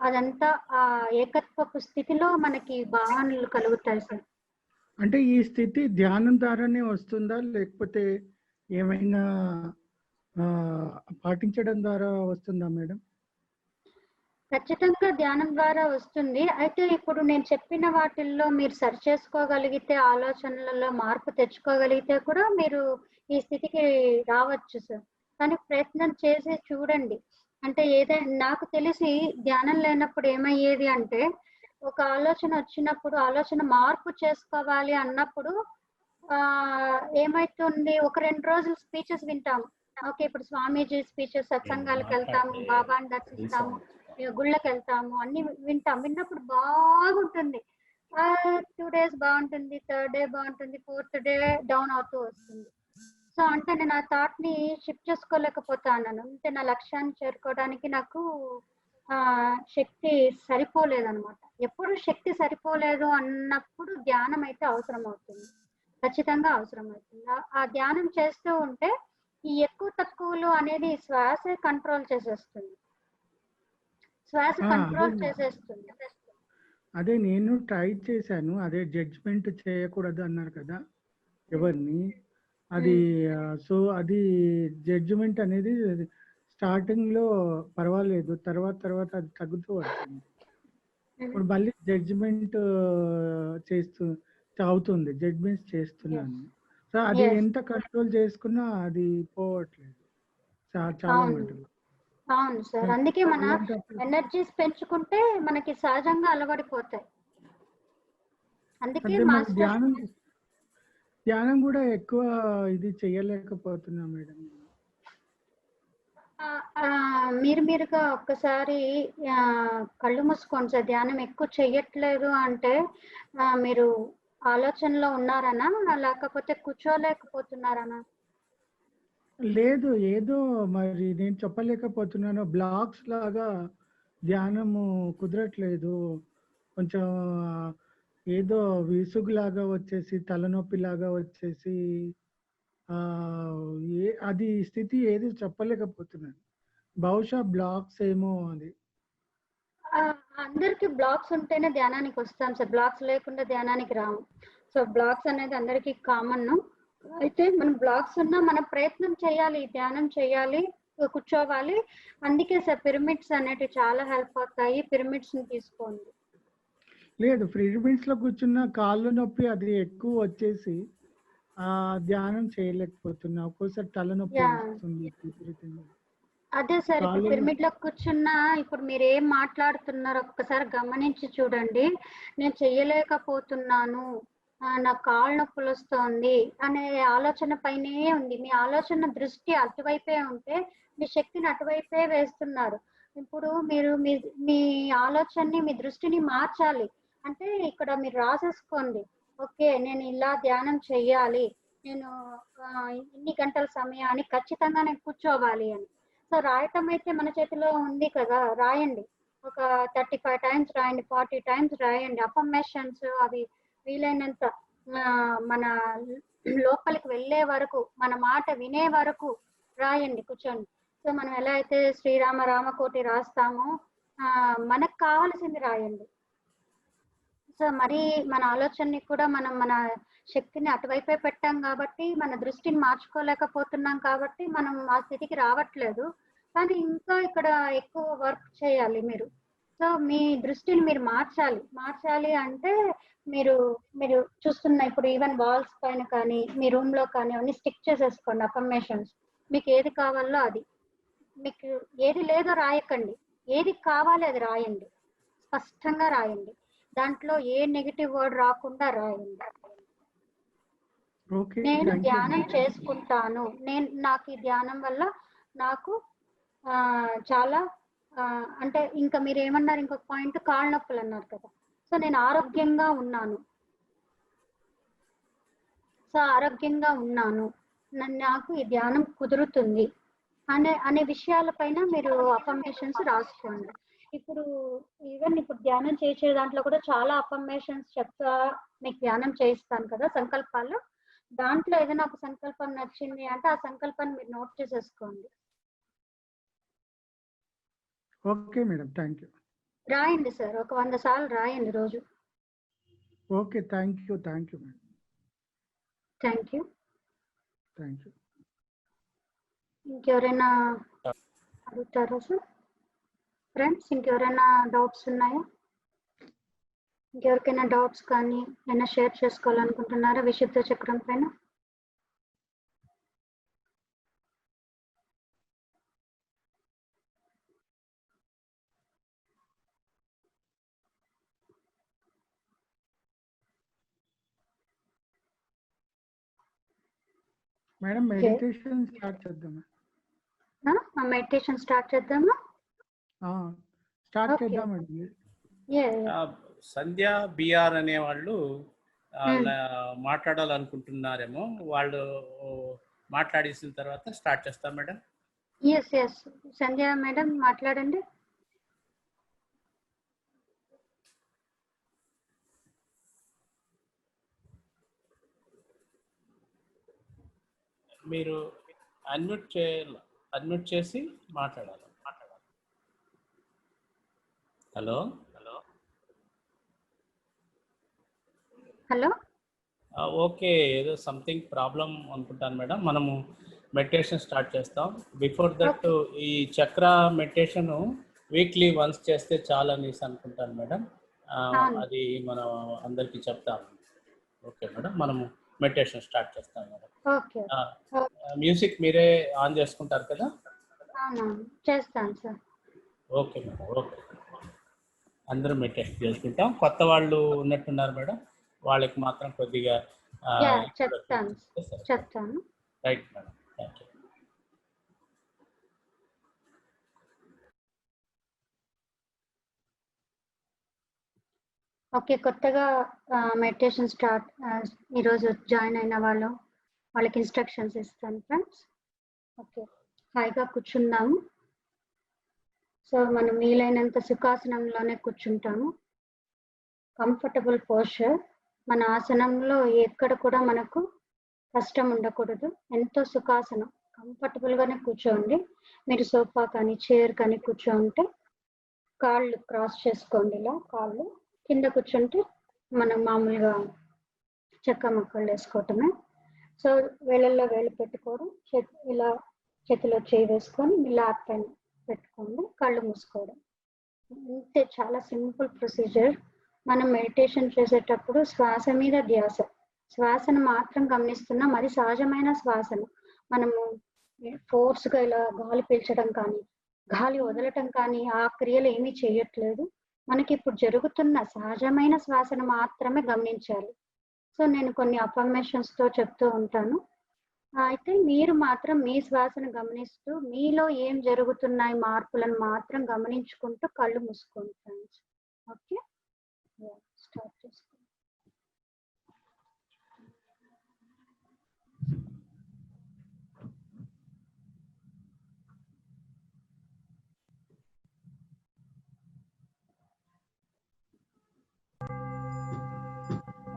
అదంతా ఆ ఏకత్వపు స్థితిలో మనకి భావనలు కలుగుతాయి సార్. అంటే ఈ స్థితి ధ్యానం ద్వారానే వస్తుందా, లేకపోతే ఏమైనా పాటించడం ద్వారా వస్తుందా మేడం? ఖచ్చితంగా ధ్యానం ద్వారా వస్తుంది. అయితే ఇప్పుడు నేను చెప్పిన వాటిల్లో మీరు సరి చేసుకోగలిగితే, ఆలోచనలలో మార్పు తెచ్చుకోగలిగితే కూడా మీరు ఈ స్థితికి రావచ్చు సార్. కానీ ప్రయత్నం చేసి చూడండి. అంటే ఏదైనా, నాకు తెలిసి ధ్యానం లేనప్పుడు ఏమయ్యేది అంటే, ఒక ఆలోచన వచ్చినప్పుడు ఆలోచన మార్పు చేసుకోవాలి అన్నప్పుడు ఏమైతుంది, ఒక 2 రోజులు స్పీచెస్ వింటాము. ఓకే, ఇప్పుడు స్వామీజీ స్పీచెస్, సత్సంగాలకు వెళ్తాము, బాబాని దర్శిస్తాము, గుళ్ళకి వెళ్తాము, అన్ని విన్నప్పుడు బాగుంటుంది. 2 days బాగుంటుంది, 3rd day బాగుంటుంది, 4th day డౌన్ అవుతూ వస్తుంది. సో అంటే నేను ఆ థాట్ ని షిఫ్ట్ చేసుకోలేకపోతాను. అంటే నా లక్ష్యాన్ని చేరుకోవడానికి నాకు శక్తి సరిపోలేదన్నమాట. ఎప్పుడు శక్తి సరిపోలేదు అన్నప్పుడు ధ్యానం అయితే అవసరం అవుతుంది, ఖచ్చితంగా అవసరం అవుతుంది. ఆ ధ్యానం చేస్తూ ఉంటే ఈ ఎక్కువ తక్కువలు అనేది శ్వాస కంట్రోల్ చేసేస్తుంది. అదే నేను ట్రై చేశాను. అదే జడ్జ్మెంట్ చేయకూడదు అన్నారు కదా ఎవరిని, అది సో అది జడ్జిమెంట్ అనేది స్టార్టింగ్ లో పర్వాలేదు, తర్వాత అది తగ్గుతూ వస్తుంది. ఇప్పుడు మళ్ళీ జడ్జిమెంట్ అవుతుంది, జడ్జిమెంట్ చేస్తున్నాను. సో అది ఎంత కంట్రోల్ చేసుకున్నా అది పోవట్లేదు చాలా మటుకు. అవును సార్, అందుకే మన ఎనర్జీస్ పెంచుకుంటే మనకి సహజంగా అలవడిపోతాయి. అందుకే ధ్యానం కూడా ఎక్కువ ఇది చెయ్యలేకపోతున్నా మేడం. మీరుగా ఒక్కసారి కళ్ళు మూసుకోండి సార్. ధ్యానం ఎక్కువ చెయ్యట్లేదు అంటే మీరు ఆలోచనలో ఉన్నారనా, లేకపోతే కూర్చోలేకపోతున్నారనా? లేదు, ఏదో మరి నేను చెప్పలేకపోతున్నాను, బ్లాక్స్ లాగా ధ్యానము కుదరట్లేదు. కొంచెం ఏదో విసుగులాగా వచ్చేసి, తలనొప్పి లాగా వచ్చేసి, అది స్థితి ఏది చెప్పలేకపోతున్నాను. బహుశా బ్లాక్స్ ఏమో అది. అందరికి బ్లాక్స్ ఉంటేనే ధ్యానానికి వస్తాం సార్, బ్లాక్స్ లేకుండా ధ్యానానికి రాము. సో బ్లాక్స్ అనేది అందరికి కామన్. అయితే మనం బ్లాక్స్ ఉన్నా మనం ప్రయత్నం చేయాలి, ధ్యానం చేయాలి, కూర్చోవాలి. అందుకే సార్ పిరమిడ్స్ అనేవి చాలా హెల్ప్ అవుతాయి. పిరమిడ్స్ ని తీసుకోండి. లేదు, పిరమిడ్స్ లో కూర్చున్న కాళ్ళు నొప్పి అది ఎక్కువ వచ్చేసి ధ్యానం చేయలేకపోతున్నా. ఒక్కోసారి తలనొప్పి వస్తుంది. అదే సార్, ఇప్పుడు పిరమిడ్ లో కూర్చున్నా ఇప్పుడు మీరు ఏం మాట్లాడుతున్నారో ఒక్కసారి గమనించి చూడండి. నేను చెయ్యలేకపోతున్నాను, నా కాళ్ళ నొప్పులు వస్తుంది అనే ఆలోచన పైనే ఉంది. మీ ఆలోచన దృష్టి అటువైపే ఉంటే మీ శక్తిని అటువైపే వేస్తున్నారు. ఇప్పుడు మీరు మీ ఆలోచనని, మీ దృష్టిని మార్చాలి. అంటే ఇక్కడ మీరు రాసేసుకోండి, ఓకే నేను ఇలా ధ్యానం చెయ్యాలి, నేను ఇన్ని గంటల సమయాన్ని ఖచ్చితంగా నేను కూర్చోవాలి అని. సో రాయటం అయితే మన చేతిలో ఉంది కదా, రాయండి. ఒక 35 times రాయండి, 40 times రాయండి. అఫర్మేషన్స్ అవి వీలైనంత మన లోపలికి వెళ్ళే వరకు, మన మాట వినే వరకు రాయండి కూర్చొని. సో మనం ఎలా అయితే శ్రీరామ రామకోటి రాస్తామో, మనకు కావాల్సింది రాయండి. సో మరి మన ఆలోచనని కూడా మనం మన శక్తిని అటువైపే పెట్టాం కాబట్టి మన దృష్టిని మార్చుకోలేకపోతున్నాం కాబట్టి మనం ఆ స్థితికి రావట్లేదు. కానీ ఇంకా ఇక్కడ ఎక్కువ వర్క్ చేయాలి మీరు. సో మీ దృష్టిని మీరు మార్చాలి అంటే మీరు మీరు చూస్తున్న ఇప్పుడు ఈవెన్ వాల్స్ పైన కానీ మీ రూమ్ లో కానీ అన్ని స్టిక్ చేసేసుకోండి అఫర్మేషన్స్. మీకు ఏది కావాలో అది, మీకు ఏది లేదో రాయకండి, ఏది కావాలి అది రాయండి, స్పష్టంగా రాయండి. దాంట్లో ఏ నెగిటివ్ వర్డ్ రాకుండా రాయండి. నేను ధ్యానం చేసుకుంటాను, నాకు ఈ ధ్యానం వల్ల నాకు చాలా అంటే ఇంకా మీరు ఏమన్నారు ఇంకొక పాయింట్ కాళ్ళ నొప్పులు అన్నారు కదా. సో నేను ఆరోగ్యంగా ఉన్నాను, నాకు ఈ ధ్యానం కుదురుతుంది అనే విషయాలపైన మీరు అఫర్మేషన్స్ రాసుకోండి. ఇప్పుడు ఈవెన్ ఇప్పుడు ధ్యానం చేసే దాంట్లో కూడా చాలా అఫర్మేషన్స్ చెప్తా మీకు ధ్యానం చేయిస్తాను కదా సంకల్పాలు. దాంట్లో ఏదైనా ఒక సంకల్పం నచ్చింది అంటే ఆ సంకల్పాన్ని మీరు నోట్ చేసేసుకోండి. Okay madam, thank you. రాయండి సార్, ఒక 100 సార్లు రాయండి రోజు. Okay, thank you madam. Thank you. ఇంకెవరైనా అడుగుతారా సార్? ఫ్రెండ్స్ ఇంకెవరైనా డౌట్స్ ఉన్నాయా? ఇంకెవరికైనా డౌట్స్ కానీ ఏమైనా షేర్ చేసుకోవాలనుకుంటున్నారా విశుద్ధ చక్రం పైన? మేడం మెడిటేషన్ స్టార్ట్ చేద్దామా? మెడిటేషన్ స్టార్ట్ చేద్దామా? స్టార్ట్ చేద్దామండి. సంధ్య బిఆర్ అనే వాళ్ళు మాట్లాడాలనుకుంటున్నారేమో, వాళ్ళు మాట్లాడేసిన తర్వాత స్టార్ట్ చేస్తాం మేడం. ఎస్ సంధ్య మేడం మాట్లాడండి. మీరు అన్మ్యూట్ చేసి మాట్లాడాలి. హలో ఓకే, ఏదో సంథింగ్ ప్రాబ్లం అనుకుంటాను మేడం. మనము మెడిటేషన్ స్టార్ట్ చేస్తాం. బిఫోర్ దట్ ఈ చక్ర మెడిటేషన్ వీక్లీ వన్స్ చేస్తే చాలా అనేసి అనుకుంటాను మేడం. అది మనం అందరికీ చెప్తాము. ఓకే మేడం, మనము మెడిటేషన్ స్టార్ట్ చేస్తాం మేడం. మ్యూజిక్ మీరే ఆన్ చేసుకుంటారు కదా? చేస్తాను సార్. Okay madam, okay. అందరూ మెడిటేషన్ చేసుకుంటాం. కొత్త వాళ్ళు ఉన్నట్టున్నారు మేడం, వాళ్ళకి మాత్రం కొద్దిగా చెప్తాను. Right madam, thank you. Okay, కొత్తగా మెడిటేషన్ స్టార్ట్ ఈరోజు జాయిన్ అయిన వాళ్ళకి ఇన్స్ట్రక్షన్స్ ఇస్తాను ఫ్రెండ్స్. ఓకే, హాయిగా కూర్చుందాము. సో మనం వీలైనంత సుఖాసనంలోనే కూర్చుంటాము. Comfortable posture. మన ఆసనంలో ఎక్కడ కూడా మనకు కష్టం ఉండకూడదు. ఎంతో సుఖాసనం, కంఫర్టబుల్గానే కూర్చోండి. మీరు సోఫా కానీ చైర్ కానీ కూర్చోంటే కాళ్ళు క్రాస్ చేసుకోండి. ఇలా కాళ్ళు కింద కూర్చుంటే మనం మామూలుగా చెక్క ముక్కలు వేసుకోవటమే. సో వేళ్ళల్లో వేలు పెట్టుకోవడం, ఇలా చేతిలో చేయి వేసుకొని మీ ల్యాప్ పైన పెట్టుకోండి, కళ్ళు మూసుకోవడం. ఇంతే, చాలా సింపుల్ ప్రొసీజర్. మనం మెడిటేషన్ చేసేటప్పుడు శ్వాస మీద ధ్యాస, శ్వాసను మాత్రం గమనిస్తున్నాం. అది సహజమైన శ్వాసను. మనము ఫోర్స్గా ఇలా గాలి పీల్చడం కానీ గాలి వదలటం కానీ ఆ క్రియలు ఏమీ చేయట్లేదు. మనకి ఇప్పుడు జరుగుతున్న సహజమైన శ్వాసను మాత్రమే గమనించాలి. సో నేను కొన్ని అఫర్మేషన్స్ తో చెప్తూ ఉంటాను. అయితే మీరు మాత్రం మీ శ్వాసను గమనిస్తూ మీలో ఏం జరుగుతున్నాయి మార్పులను మాత్రం గమనించుకుంటూ కళ్ళు మూసుకోండి ఫ్రెండ్స్. ఓకే, స్టార్ట్ చేసుకోండి.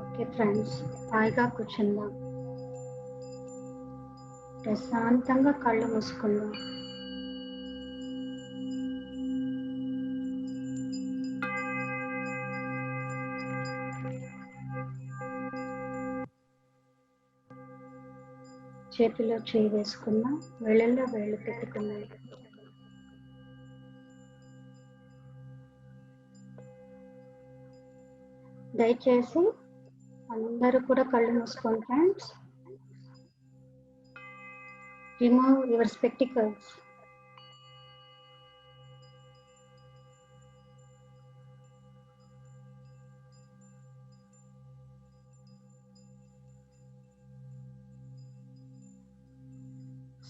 ఓకే ఫ్రెండ్స్, హాయిగా కూర్చుందాం, ప్రశాంతంగా కళ్ళు మూసుకుందాం. చేతిలో చేయి వేసుకుందాం, వేళ్ళల్లో వేళ్ళు పెట్టుకుందాం. దయచేసి అందరూ కూడా కళ్ళు మూసుకోండి ఫ్రెండ్స్. Remove your spectacles.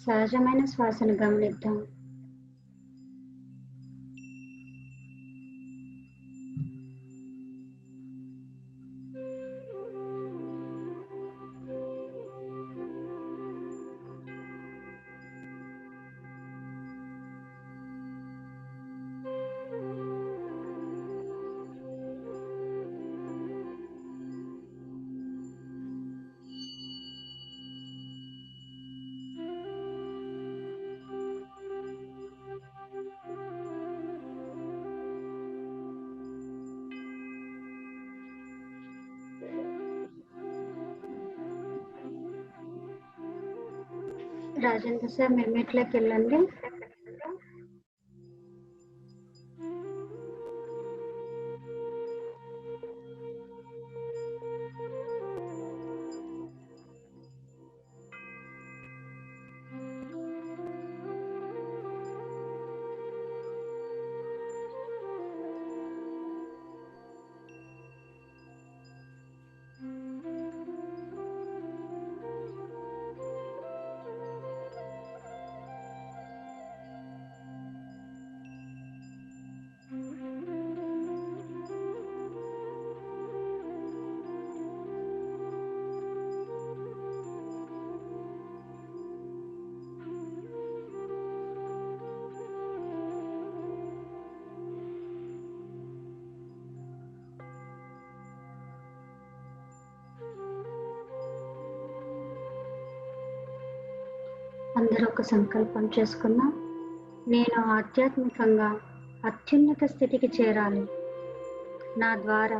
సహజమైన శ్వాసను గమనిద్దాం. రాజేంద్ర సార్, మీరు మీట్లోకి వెళ్ళండి. అందరూ ఒక సంకల్పం చేసుకుందాం. నేను ఆధ్యాత్మికంగా అత్యున్నత స్థితికి చేరాలి. నా ద్వారా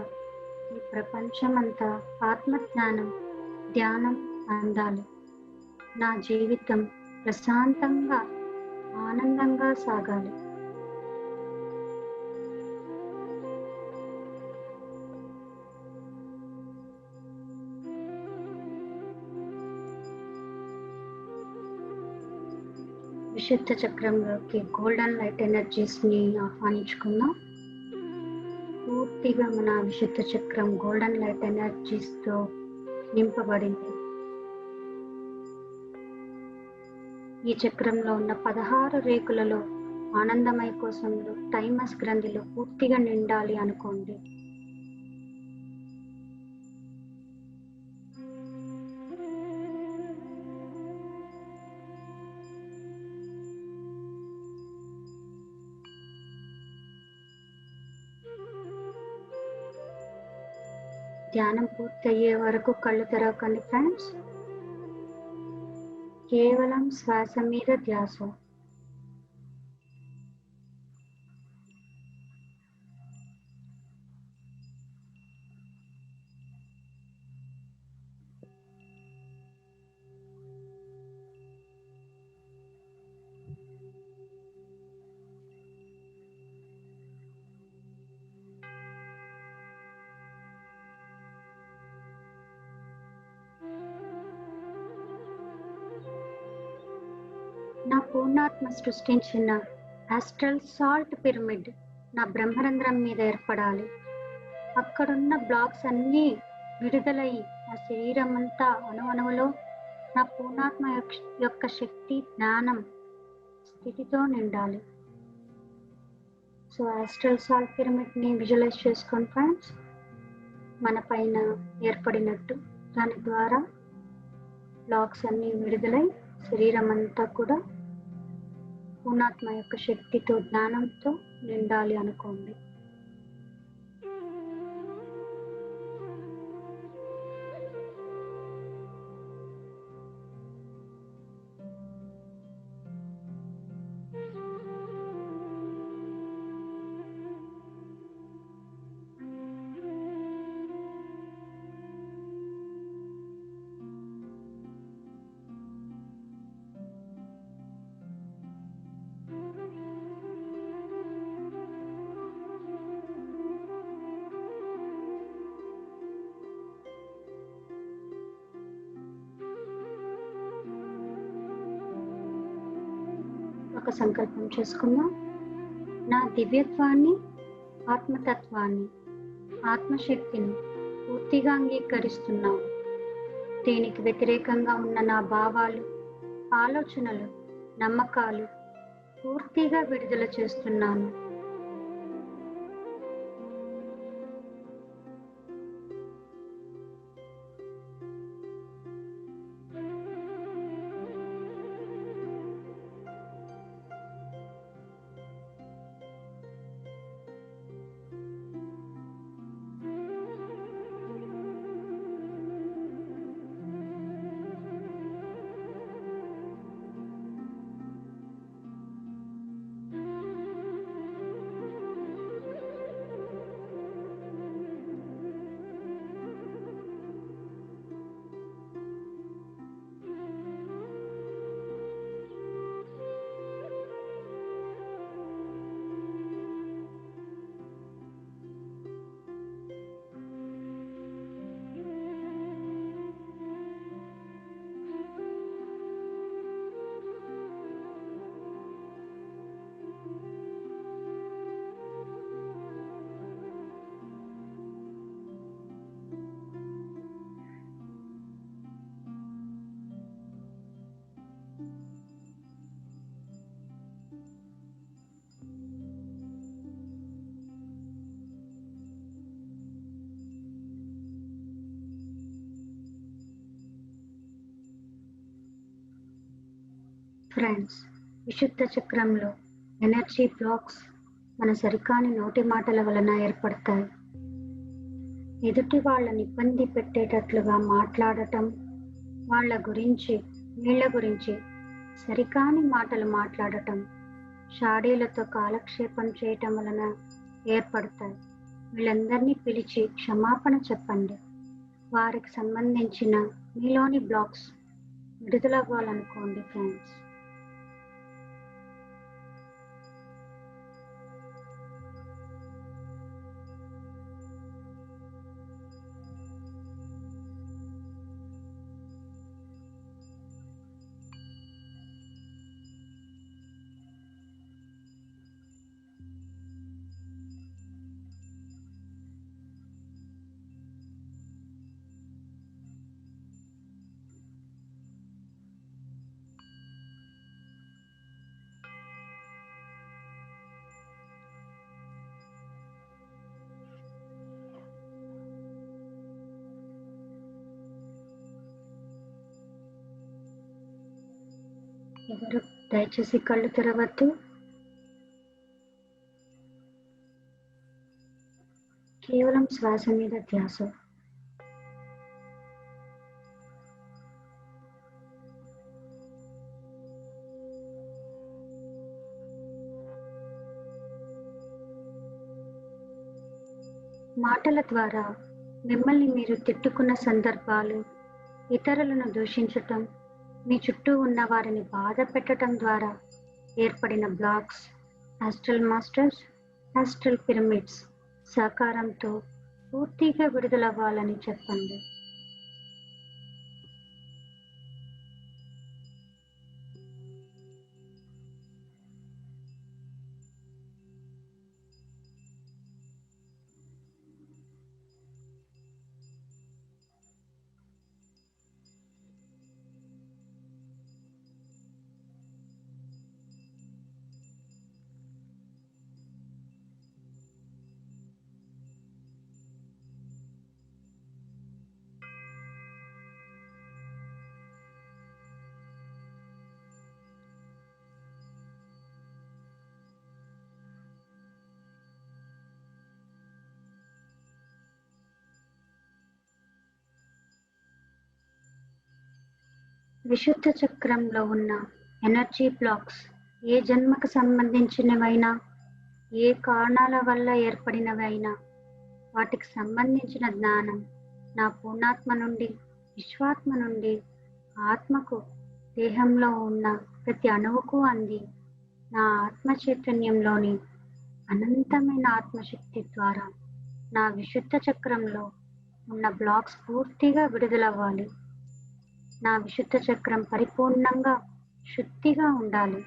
ఈ ప్రపంచమంతా ఆత్మజ్ఞానం, ధ్యానం అందాలి. నా జీవితం ప్రశాంతంగా, ఆనందంగా సాగాలి. విశుద్ధ చక్రంలోకి గోల్డెన్ లైట్ ఎనర్జీస్ ని ఆహ్వానించుకుందాం. పూర్తిగా మన విశుద్ధ చక్రం గోల్డెన్ లైట్ ఎనర్జీస్ తో నింపబడింది. ఈ చక్రంలో ఉన్న 16 రేకులలో ఆనందమయ కోశంలో థైమస్ గ్రంథిలో పూర్తిగా నిండాలి అనుకోండి. ధ్యానం పూర్తయ్యే వరకు కళ్ళు తెరవకండి ఫ్రెండ్స్. కేవలం శ్వాస మీద ధ్యాస. నా పూర్ణాత్మ సృష్టించిన ఆస్ట్రల్ సాల్ట్ పిరమిడ్ నా బ్రహ్మరంధ్రం మీద ఏర్పడాలి. అక్కడున్న బ్లాక్స్ అన్నీ విడుదలై నా శరీరం అంతా అణువణువులో నా పూర్ణాత్మ యొక్క శక్తి, జ్ఞానం స్థితితో నిండాలి. సో ఆస్ట్రల్ సాల్ట్ పిరమిడ్ ని విజువలైజ్ చేసుకోండి ఫ్రెండ్స్. మన పైన ఏర్పడినట్టు దాని ద్వారా బ్లాక్స్ అన్నీ విడుదలై శరీరం అంతా కూడా పూర్ణాత్మ యొక్క శక్తితో, జ్ఞానంతో నిండాలి అనుకోండి. ఒక సంకల్పం చేసుకుందాం. నా దివ్యత్వాన్ని, ఆత్మతత్వాన్ని, ఆత్మశక్తిని పూర్తిగా అంగీకరిస్తున్నాను. దీనికి వ్యతిరేకంగా ఉన్న నా భావాలు, ఆలోచనలు, నమ్మకాలు పూర్తిగా విడుదల చేస్తున్నాను. ఫ్రెండ్స్, విశుద్ధ చక్రంలో ఎనర్జీ బ్లాక్స్ మన సరికాని నోటి మాటల వలన ఏర్పడతాయి. ఎదుటి వాళ్ళని ఇబ్బంది పెట్టేటట్లుగా మాట్లాడటం, వాళ్ళ గురించి వీళ్ళ గురించి సరికాని మాటలు మాట్లాడటం, షాడీలతో కాలక్షేపం చేయటం వలన ఏర్పడతాయి. వీళ్ళందరినీ పిలిచి క్షమాపణ చెప్పండి. వారికి సంబంధించిన మీలోని బ్లాక్స్ విడుదలవ్వాలనుకోండి ఫ్రెండ్స్. ఎవరు దయచేసి కళ్ళు తెరవద్దు. కేవలం శ్వాస మీద ధ్యాస. మాటల ద్వారా మిమ్మల్ని మీరు తిట్టుకున్న సందర్భాలు, ఇతరులను దూషించటం, మీ చుట్టూ ఉన్న వారిని బాధ పెట్టడం ద్వారా ఏర్పడిన blocks astral masters, astral pyramids సహకారంతో పూర్తిగా విడుదలవ్వాలని చెప్పండి. విశుద్ధ చక్రంలో ఉన్న ఎనర్జీ బ్లాక్స్ ఏ జన్మకు సంబంధించినవైనా, ఏ కారణాల వల్ల ఏర్పడినవైనా, వాటికి సంబంధించిన జ్ఞానం నా పూర్ణాత్మ నుండి, విశ్వాత్మ నుండి ఆత్మకు, దేహంలో ఉన్న ప్రతి అణువుకు అంది నా ఆత్మ చైతన్యంలోని అనంతమైన ఆత్మశక్తి ద్వారా నా విశుద్ధ చక్రంలో ఉన్న బ్లాక్స్ పూర్తిగా విడుదలవ్వాలి. నా విశుద్ధ చక్రం పరిపూర్ణంగా శుద్ధిగా ఉండాలి.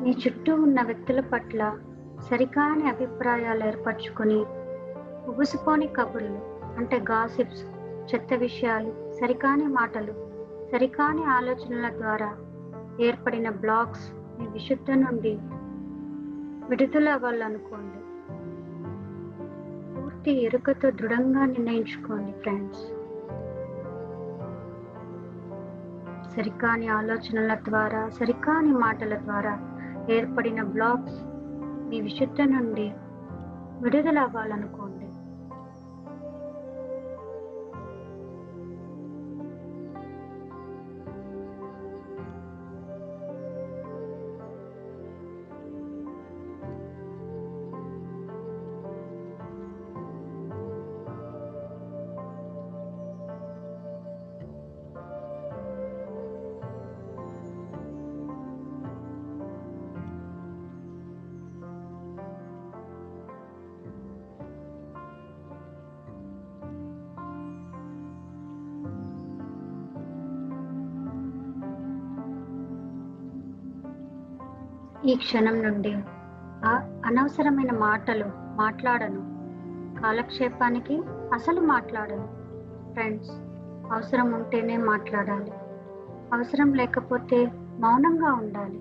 మీ చుట్టూ ఉన్న వ్యక్తుల పట్ల సరికాని అభిప్రాయాలు ఏర్పరచుకొని ఉబుసుపోని కబుర్లు అంటే గాసిప్స్, చెత్త విషయాలు, సరికాని మాటలు, సరికాని ఆలోచనల ద్వారా ఏర్పడిన బ్లాక్స్ మీ విశుద్ధ నుండి విడుదల అవ్వాలనుకోండి. పూర్తి ఎరుకతో దృఢంగా నిర్ణయించుకోండి ఫ్రెండ్స్. సరికాని ఆలోచనల ద్వారా, సరికాని మాటల ద్వారా ఏర్పడిన బ్లాక్స్ మీ విశుద్ధ నుండి విడుదల అవ్వాలనుకోండి. ఈ క్షణం నుండి అనవసరమైన మాటలు మాట్లాడను. కాలక్షేపానికి అసలు మాట్లాడను ఫ్రెండ్స్. అవసరం ఉంటేనే మాట్లాడాలి, అవసరం లేకపోతే మౌనంగా ఉండాలి.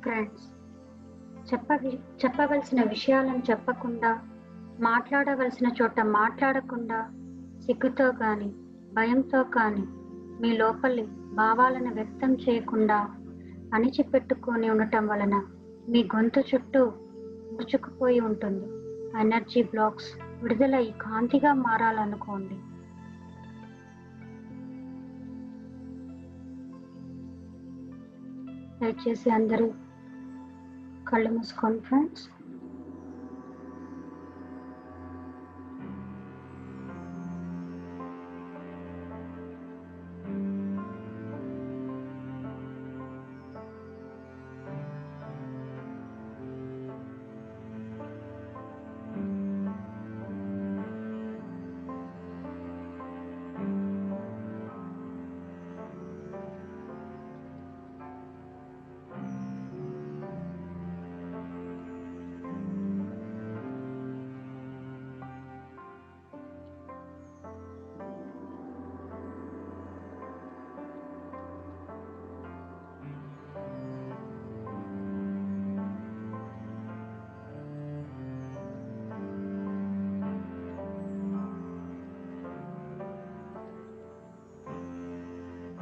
ఫ్రెండ్స్, చెప్పవలసిన విషయాలను చెప్పకుండా, మాట్లాడవలసిన చోట మాట్లాడకుండా, సిగ్గుతో కానీ భయంతో కానీ మీ లోపలి భావాలను వ్యక్తం చేయకుండా అణిచిపెట్టుకొని ఉండటం వలన మీ గొంతు చుట్టూ ముడుచుకుపోయి ఉంటుంది. ఎనర్జీ బ్లాక్స్ విడుదల ఈ కాంతిగా మారాలనుకోండి. దయచేసి అందరూ కళ్ళు మూసుకోండి ఫ్రెండ్స్.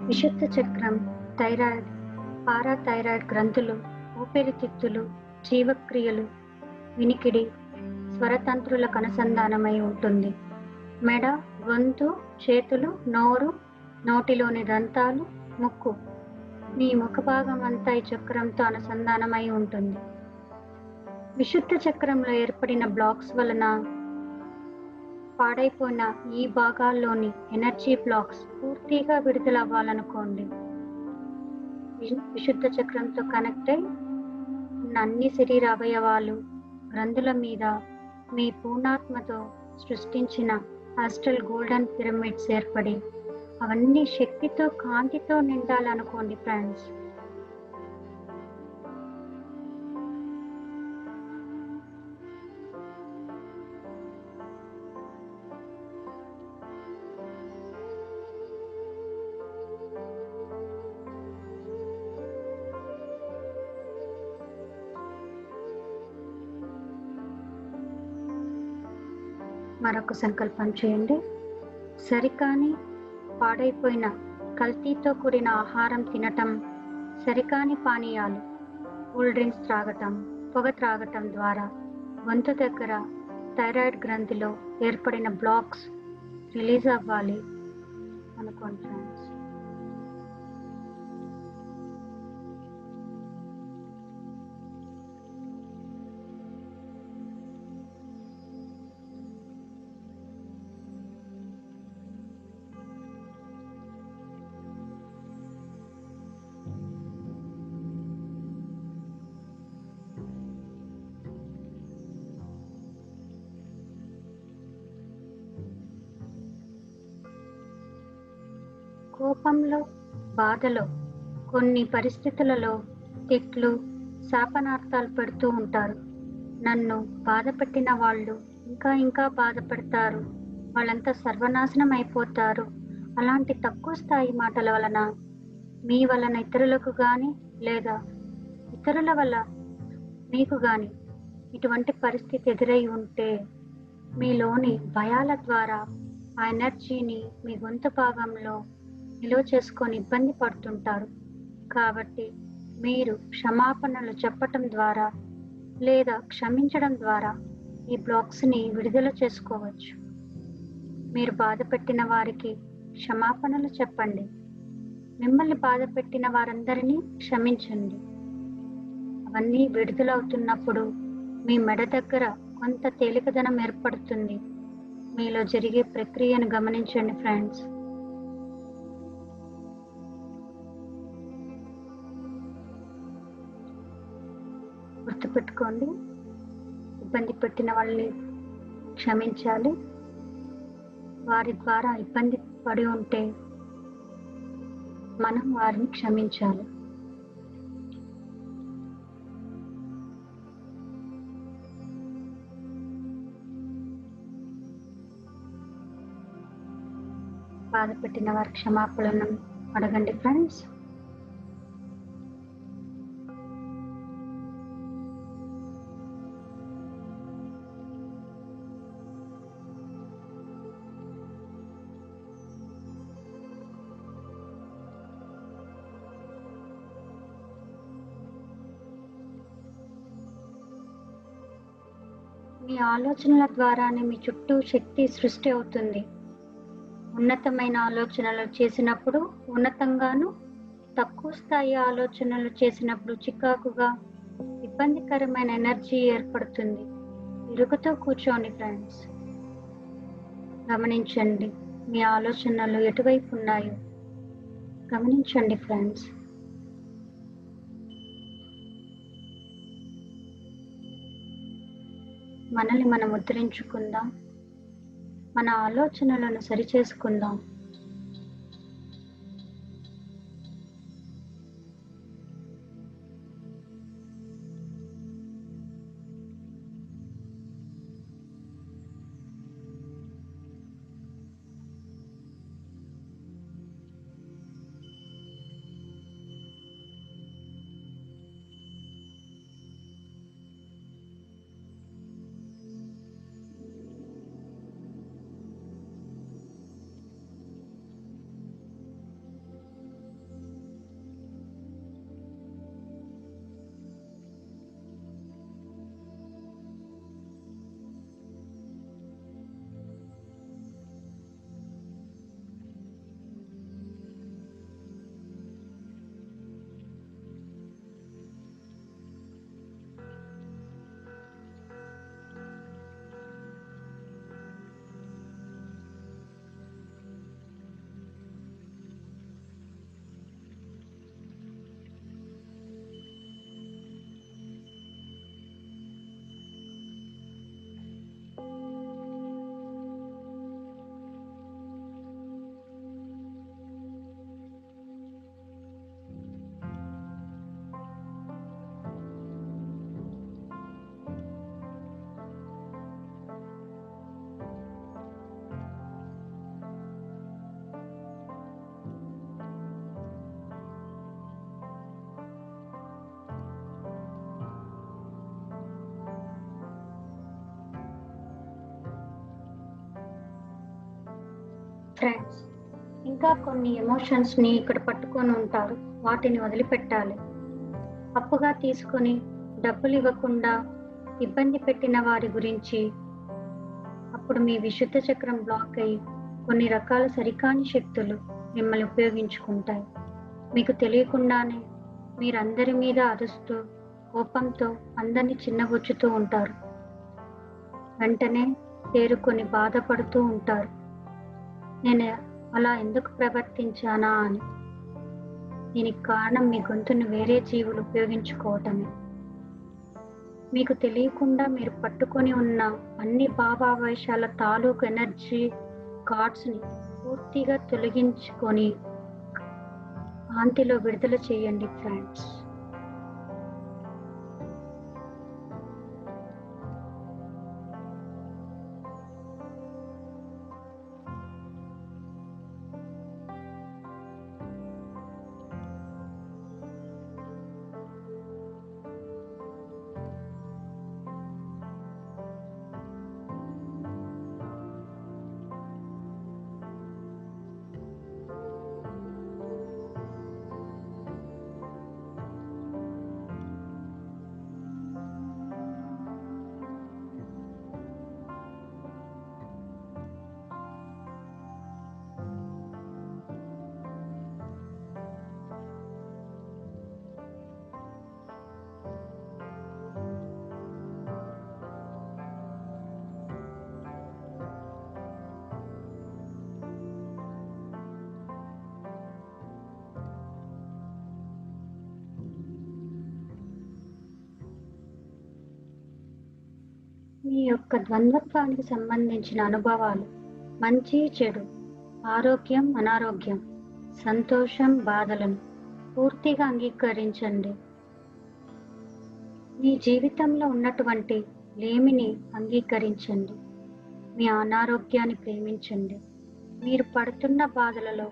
విశుద్ధ చక్రం, థైరాయిడ్, పారాథైరాయిడ్ గ్రంథులు, ఊపిరితిత్తులు, జీవక్రియలు, వినికిడి, స్వరతంత్రులకు అనుసంధానమై ఉంటుంది. మెడ, గొంతు, చేతులు, నోరు, నోటిలోని దంతాలు, ముక్కు, నీ ముఖ భాగం అంతా ఈ చక్రంతో అనుసంధానమై ఉంటుంది. విశుద్ధ చక్రంలో ఏర్పడిన బ్లాక్స్ వలన పాడైపోయిన ఈ భాగాల్లోని ఎనర్జీ బ్లాక్స్ పూర్తిగా విడుదలవ్వాలనుకోండి. విశుద్ధ చక్రంతో కనెక్ట్ అయి ఉన్న అన్ని శరీర అవయవాలు, గ్రంథుల మీద మీ పూర్ణాత్మతో సృష్టించిన ఆస్ట్రల్ గోల్డెన్ పిరమిడ్స్ ఏర్పడి అవన్నీ శక్తితో, కాంతితో నిండాలనుకోండి ఫ్రెండ్స్. మరొక సంకల్పం చేయండి. సరికాని, పాడైపోయిన, కల్తీతో కూడిన ఆహారం తినటం, సరికాని పానీయాలు, కూల్ డ్రింక్స్ త్రాగటం, పొగ త్రాగటం ద్వారా గొంతు దగ్గర థైరాయిడ్ గ్రంథిలో ఏర్పడిన బ్లాక్స్ రిలీజ్ అవ్వాలి అనుకోండి ఫ్రెండ్స్. కోపంలో, బాధలో, కొన్ని పరిస్థితులలో తిట్లు, శాపనార్థాలు పెడుతూ ఉంటారు. నన్ను బాధ పెట్టిన వాళ్ళు ఇంకా ఇంకా బాధపడతారు, వాళ్ళంతా సర్వనాశనం అయిపోతారు. అలాంటి తక్కువ స్థాయి మాటల వలన మీ వలన ఇతరులకు కానీ లేదా ఇతరుల వల్ల మీకు కానీ ఇటువంటి పరిస్థితి ఎదురై ఉంటే మీలోని భయాల ద్వారా ఆ ఎనర్జీని మీ గొంతు భాగంలో నిలువ చేసుకొని ఇబ్బంది పడుతుంటారు. కాబట్టి మీరు క్షమాపణలు చెప్పటం ద్వారా లేదా క్షమించడం ద్వారా ఈ బ్లాక్స్ని విడుదల చేసుకోవచ్చు. మీరు బాధ పెట్టిన వారికి క్షమాపణలు చెప్పండి. మిమ్మల్ని బాధ పెట్టిన వారందరినీ క్షమించండి. అవన్నీ విడుదలవుతున్నప్పుడు మీ మెడ దగ్గర కొంత తేలికదనం ఏర్పడుతుంది. మీలో జరిగే ప్రక్రియను గమనించండి ఫ్రెండ్స్. గుర్తుపెట్టుకోండి, ఇబ్బంది పెట్టిన వాళ్ళని క్షమించాలి. వారి ద్వారా ఇబ్బంది పడి ఉంటే మనం వారిని క్షమించాలి. బాధ పెట్టిన వారి క్షమాపణలను అడగండి ఫ్రెండ్స్. మీ ఆలోచనల ద్వారానే మీ చుట్టూ శక్తి సృష్టి అవుతుంది. ఉన్నతమైన ఆలోచనలు చేసినప్పుడు ఉన్నతంగాను, తక్కువ స్థాయి ఆలోచనలు చేసినప్పుడు చికాకుగా, ఇబ్బందికరమైన ఎనర్జీ ఏర్పడుతుంది. ఇరుగుతూ కూర్చోండి ఫ్రెండ్స్. గమనించండి మీ ఆలోచనలు ఎటువైపు ఉన్నాయో గమనించండి ఫ్రెండ్స్. మనల్ని మనం ఉద్ధరించుకుందాం, మన ఆలోచనలను సరిచేసుకుందాం. ఫ్రెండ్స్, ఇంకా కొన్ని ఎమోషన్స్ని ఇక్కడ పట్టుకొని ఉంటారు. వాటిని వదిలిపెట్టాలి. అప్పుగా తీసుకొని డబ్బులు ఇవ్వకుండా ఇబ్బంది పెట్టిన వారి గురించి అప్పుడు మీ విశుద్ధ చక్రం బ్లాక్ అయ్యి కొన్ని రకాల సరికాని శక్తులు మిమ్మల్ని ఉపయోగించుకుంటాయి. మీకు తెలియకుండానే మీరందరి మీద అరుస్తూ కోపంతో అందరినీ చిన్నబుచ్చుతూ ఉంటారు. వెంటనే తేరుకొని బాధపడుతూ ఉంటారు, నేను అలా ఎందుకు ప్రవర్తించానా అని. దీనికి కారణం మీ గొంతును వేరే జీవులు ఉపయోగించుకోవటమే. మీకు తెలియకుండా మీరు పట్టుకొని ఉన్న అన్ని భావావేశాల తాలూకు ఎనర్జీ కార్డ్స్ని పూర్తిగా తొలగించుకొని కాంతిలో విడుదల చేయండి ఫ్రెండ్స్. మీ యొక్క ద్వంద్వత్వానికి సంబంధించిన అనుభవాలు, మంచి చెడు, ఆరోగ్యం అనారోగ్యం, సంతోషం బాధలను పూర్తిగా అంగీకరించండి. మీ జీవితంలో ఉన్నటువంటి లేమిని అంగీకరించండి. మీ అనారోగ్యాన్ని ప్రేమించండి. మీరు పడుతున్న బాధలలో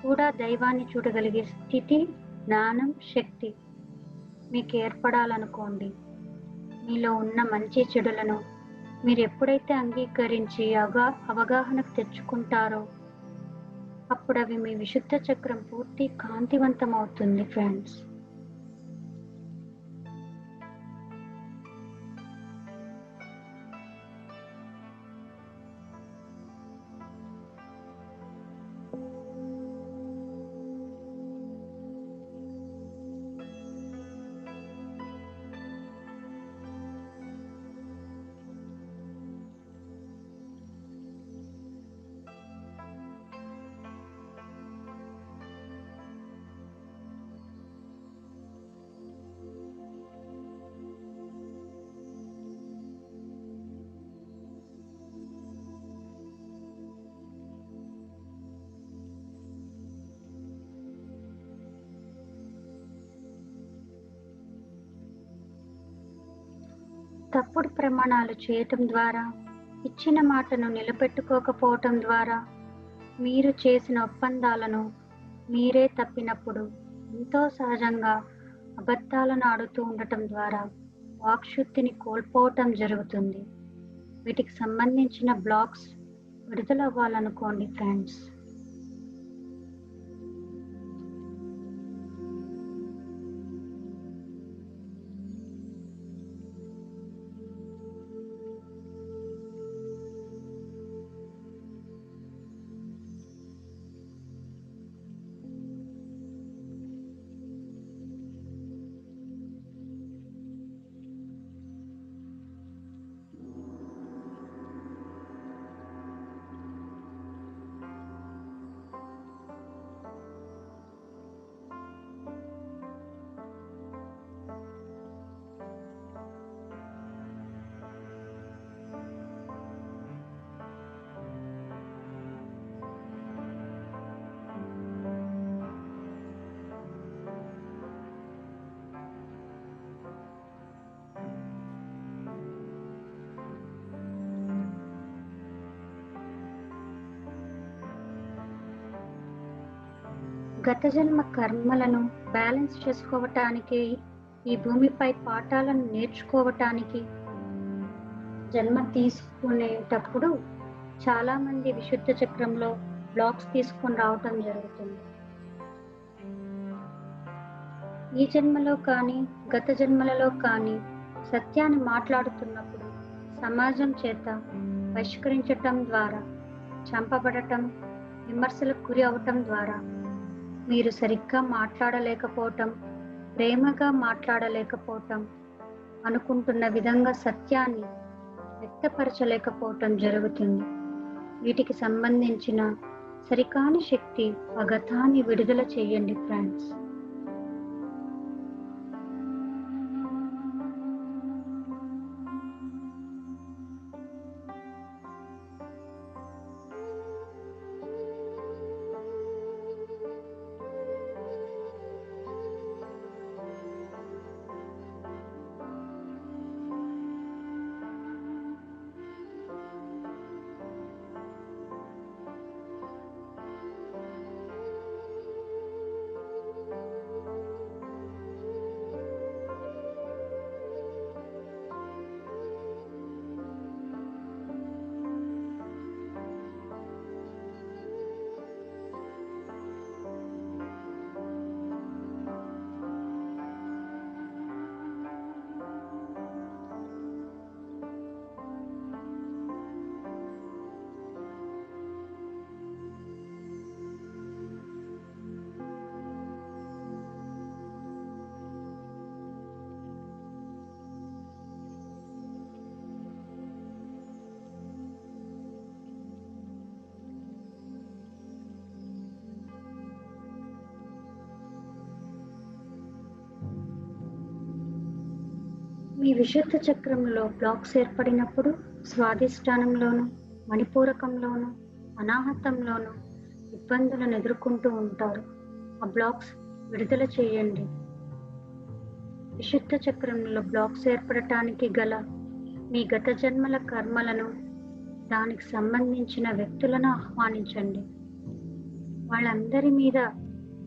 కూడా దైవాన్ని చూడగలిగే స్థితి, జ్ఞానం, శక్తి మీకు ఏర్పడాలనుకోండి. మీలో ఉన్న మంచి చెడులను మీరు ఎప్పుడైతే అంగీకరించి అవగాహనకు తెచ్చుకుంటారో అప్పుడు అవి మీ విశుద్ధ చక్రం పూర్తి కాంతివంతం అవుతుంది ఫ్రెండ్స్. తప్పుడు ప్రమాణాలు చేయటం ద్వారా, ఇచ్చిన మాటను నిలబెట్టుకోకపోవటం ద్వారా, మీరు చేసిన ఒప్పందాలను మీరే తప్పినప్పుడు ఎంతో సహజంగా అబద్ధాలను ఆడుతూ ఉండటం ద్వారా వాక్శుద్ధిని కోల్పోవటం జరుగుతుంది. వీటికి సంబంధించిన బ్లాక్స్ విడుదల అవ్వాలనుకోండి ఫ్రెండ్స్. గత జన్మ కర్మలను బ్యాలెన్స్ చేసుకోవటానికి, ఈ భూమిపై పాఠాలను నేర్చుకోవటానికి జన్మ తీసుకునేటప్పుడు చాలా మంది విశుద్ధ చక్రంలో బ్లాక్స్ తీసుకొని రావటం జరుగుతుంది. ఈ జన్మలో కానీ గత జన్మలలో కానీ సత్యాన్ని మాట్లాడుతున్నప్పుడు సమాజం చేత బహిష్కరించటం ద్వారా, చంపబడటం, విమర్శలకు గురి అవటం ద్వారా మీరు సరిగ్గా మాట్లాడలేకపోవటం, ప్రేమగా మాట్లాడలేకపోవటం, అనుకుంటున్న విధంగా సత్యాన్ని వ్యక్తపరచలేకపోవటం జరుగుతుంది. వీటికి సంబంధించిన సరికాని శక్తి ఆ గతాన్ని విడుదల చేయండి ఫ్రెండ్స్. మీ విశుద్ధ చక్రంలో బ్లాక్స్ ఏర్పడినప్పుడు స్వాధిష్టానంలోను, మణిపూరకంలోను, అనాహతంలోను ఇబ్బందులను ఎదుర్కొంటూ ఉంటారు. ఆ బ్లాక్స్ విడుదల చేయండి. విశుద్ధ చక్రంలో బ్లాక్స్ ఏర్పడటానికి గల మీ గత జన్మల కర్మలను, దానికి సంబంధించిన వ్యక్తులను ఆహ్వానించండి. వాళ్ళందరి మీద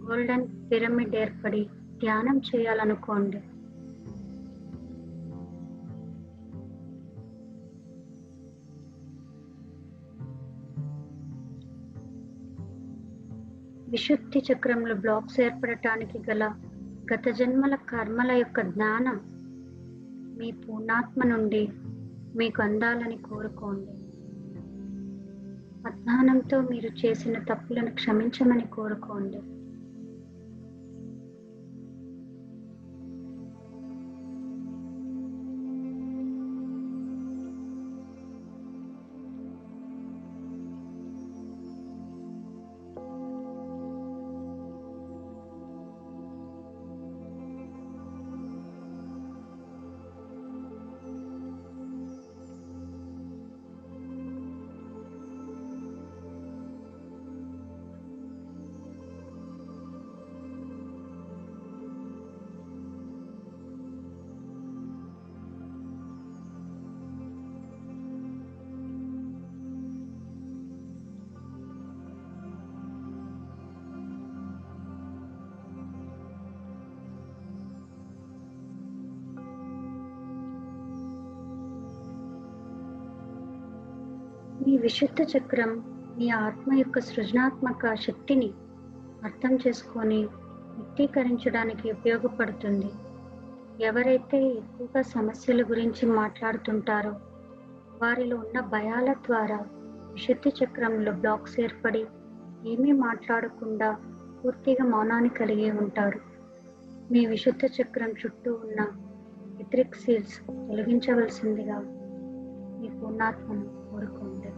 గోల్డెన్ పిరమిడ్ ఏర్పడి ధ్యానం చేయాలనుకోండి. విశుద్ధి చక్రంలో బ్లాక్స్ ఏర్పడటానికి గల గత జన్మల కర్మల యొక్క జ్ఞానం మీ పూర్ణాత్మ నుండి మీకు అందాలని కోరుకోండి. అజ్ఞానంతో మీరు చేసిన తప్పులను క్షమించమని కోరుకోండి. మీ విశుద్ధ చక్రం మీ ఆత్మ యొక్క సృజనాత్మక శక్తిని అర్థం చేసుకొని వ్యక్తీకరించడానికి ఉపయోగపడుతుంది. ఎవరైతే ఎక్కువగా సమస్యల గురించి మాట్లాడుతుంటారో వారిలో ఉన్న భయాల ద్వారా విశుద్ధి చక్రంలో బ్లాక్స్ ఏర్పడి ఏమీ మాట్లాడకుండా పూర్తిగా మౌనాన్ని కలిగి ఉంటారు. మీ విశుద్ధ చక్రం చుట్టూ ఉన్న ఎథరిక్ సీల్స్ తొలగించవలసిందిగా మీ పూర్ణాత్మను కోరుకోండి.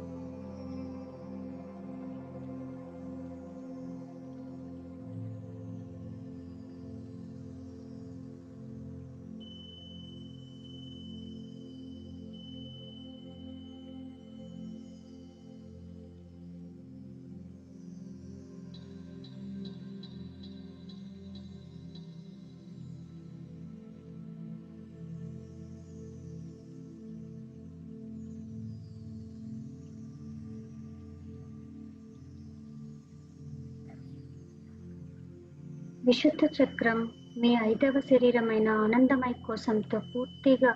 విశుద్ధ చక్రం మీ 5వ శరీరమైన ఆనందమయ కోశంతో పూర్తిగా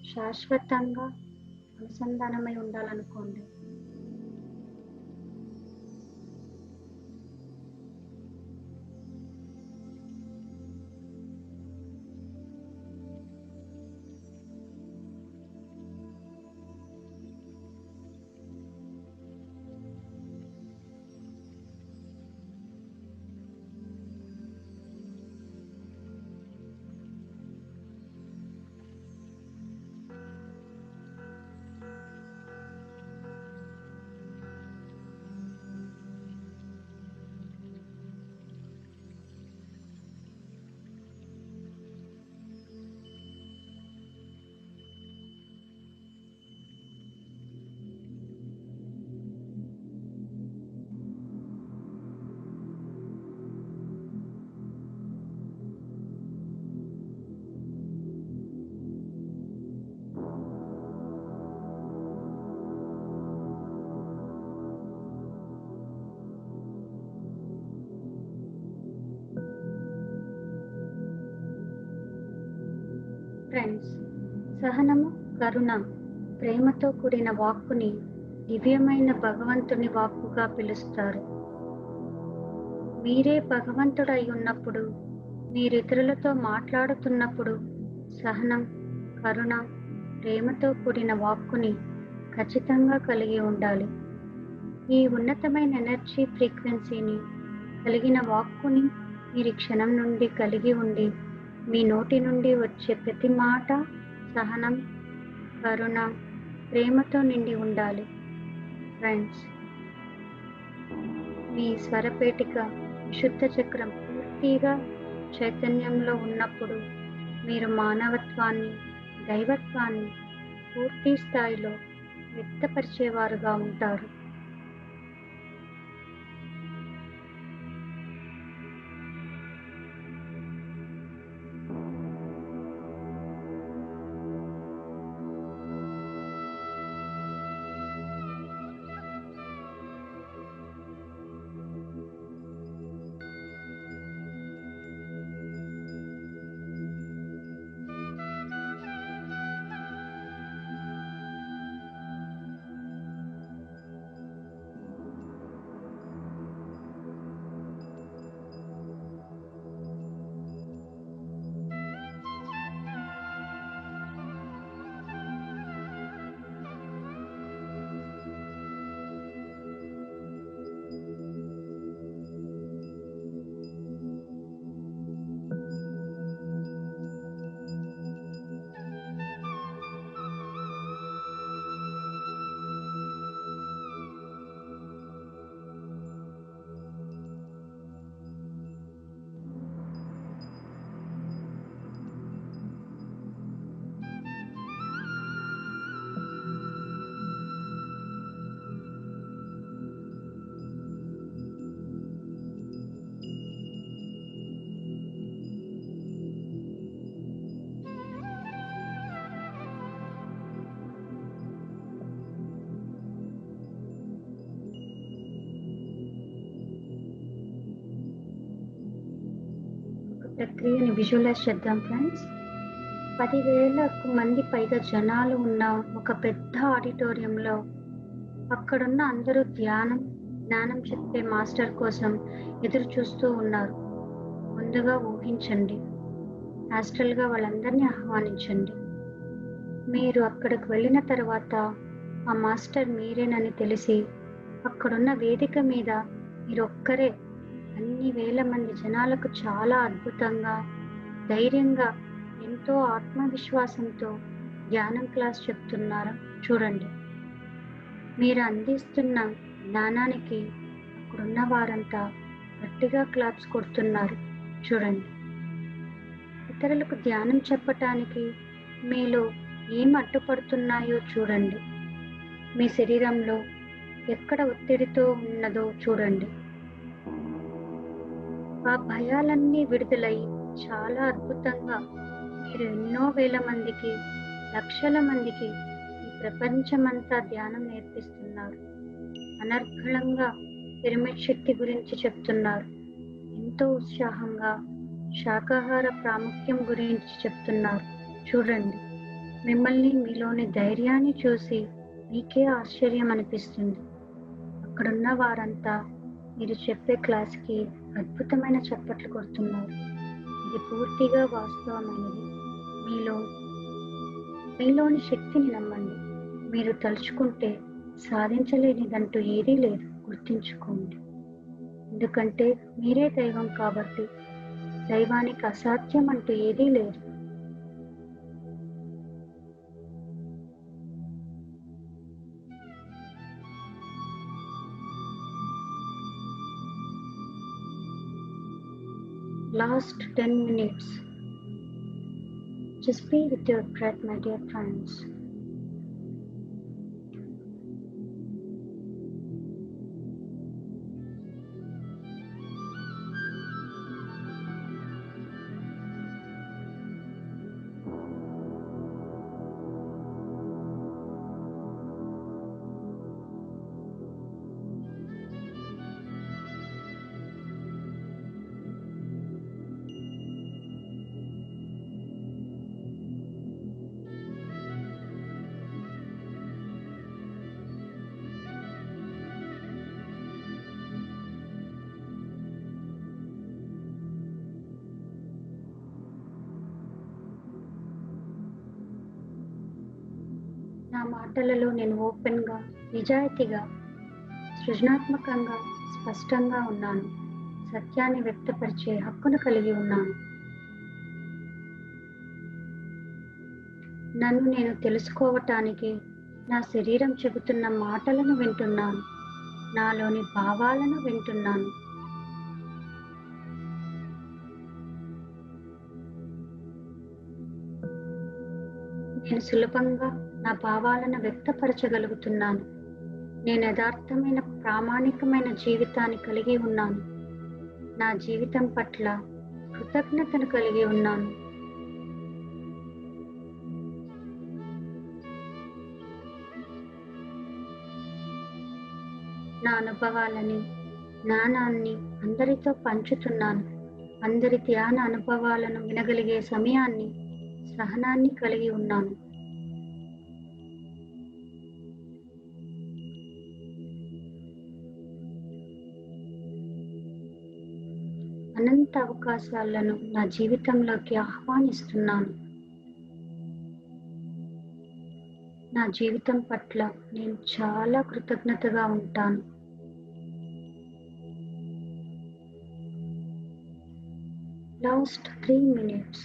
శాశ్వతంగా అనుసంధానమై ఉండాలనుకోండి. సహనము, కరుణ, ప్రేమతో కూడిన వాక్కుని దివ్యమైన భగవంతుని వాక్కుగా పిలుస్తారు. మీరే భగవంతుడై ఉన్నప్పుడు, మీరు ఇతరులతో మాట్లాడుతున్నప్పుడు సహనం, కరుణ, ప్రేమతో కూడిన వాక్కుని ఖచ్చితంగా కలిగి ఉండాలి. ఈ ఉన్నతమైన ఎనర్జీ ఫ్రీక్వెన్సీని కలిగిన వాక్కుని మీరు క్షణం నుండి కలిగి ఉండి, మీ నోటి నుండి వచ్చే ప్రతి మాట సహనం, కరుణ, ప్రేమతో నిండి ఉండాలి. ఫ్రెండ్స్, మీ స్వరపేటిక విశుద్ధ చక్రం పూర్తిగా చైతన్యంలో ఉన్నప్పుడు మీరు మానవత్వాన్ని, దైవత్వాన్ని పూర్తి స్థాయిలో వ్యక్తపరిచేవారుగా ఉంటారు. ప్రక్రియని విజువలైజ్ చేద్దాం ఫ్రెండ్స్. 10,000 మంది పైగా జనాలు ఉన్న ఒక పెద్ద ఆడిటోరియంలో అక్కడున్న అందరూ జ్ఞానం చెప్పే మాస్టర్ కోసం ఎదురు చూస్తూ ఉన్నారు. ముందుగా ఊహించండి, యాస్ట్రల్గా వాళ్ళందరినీ ఆహ్వానించండి. మీరు అక్కడికి వెళ్ళిన తర్వాత ఆ మాస్టర్ మీరేనని తెలిసి అక్కడున్న వేదిక మీద మీరు ఒక్కరే అన్ని వేల మంది జనాలకు చాలా అద్భుతంగా, ధైర్యంగా, ఎంతో ఆత్మవిశ్వాసంతో ధ్యానం క్లాస్ చెప్తున్నారు చూడండి. మీరు అందిస్తున్న జ్ఞానానికి అక్కడున్న వారంతా గట్టిగా క్లాప్స్ కొడుతున్నారు చూడండి. ఇతరులకు ధ్యానం చెప్పటానికి మీలో ఏం అడ్డుపడుతున్నాయో చూడండి. మీ శరీరంలో ఎక్కడ ఒత్తిడితో ఉన్నదో చూడండి. ఆ భయాలన్నీ విడుదలై చాలా అద్భుతంగా మీరు ఎన్నో వేల మందికి, లక్షల మందికి ఈ ప్రపంచమంతా ధ్యానం నేర్పిస్తున్నారు. అనర్గళంగా పిరమిడ్ శక్తి గురించి చెప్తున్నారు. ఎంతో ఉత్సాహంగా శాకాహార ప్రాముఖ్యం గురించి చెప్తున్నారు చూడండి. మిమ్మల్ని, మీలోని ధైర్యాన్ని చూసి మీకే ఆశ్చర్యం అనిపిస్తుంది. అక్కడున్న వారంతా మీరు చెప్పే క్లాస్కి అద్భుతమైన చప్పట్లు కొడుతున్నారు. ఇది పూర్తిగా వాస్తవమైనది. మీలోని శక్తిని నమ్మండి. మీరు తలుచుకుంటే సాధించలేనిదంటూ ఏదీ లేదు, గుర్తుంచుకోండి. ఎందుకంటే మీరే దైవం కాబట్టి దైవానికి అసాధ్యం అంటూ ఏదీ లేదు. Last 10 minutes. Just be with your breath, my dear friends. మాటలలో నేను ఓపెన్గా, నిజాయితీగా, సృజనాత్మకంగా, స్పష్టంగా ఉన్నాను. సత్యాన్ని వ్యక్తపరిచే హక్కును కలిగి ఉన్నాను. నన్ను నేను తెలుసుకోవటానికి నా శరీరం చెబుతున్న మాటలను వింటున్నాను. నాలోని భావాలను వింటున్నాను. నేను సులభంగా నా భావాలను వ్యక్తపరచగలుగుతున్నాను. నేను యథార్థమైన, ప్రామాణికమైన జీవితాన్ని కలిగి ఉన్నాను. నా జీవితం పట్ల కృతజ్ఞతను కలిగి ఉన్నాను. నా అనుభవాలని, జ్ఞానాన్ని అందరితో పంచుతున్నాను. అందరి ధ్యాన అనుభవాలను వినగలిగే సమయాన్ని, సహనాన్ని కలిగి ఉన్నాను. అనంత అవకాశాలను నా జీవితంలోకి ఆహ్వానిస్తున్నాను. నా జీవితం పట్ల నేను చాలా కృతజ్ఞతగా ఉంటాను. Last 3 minutes.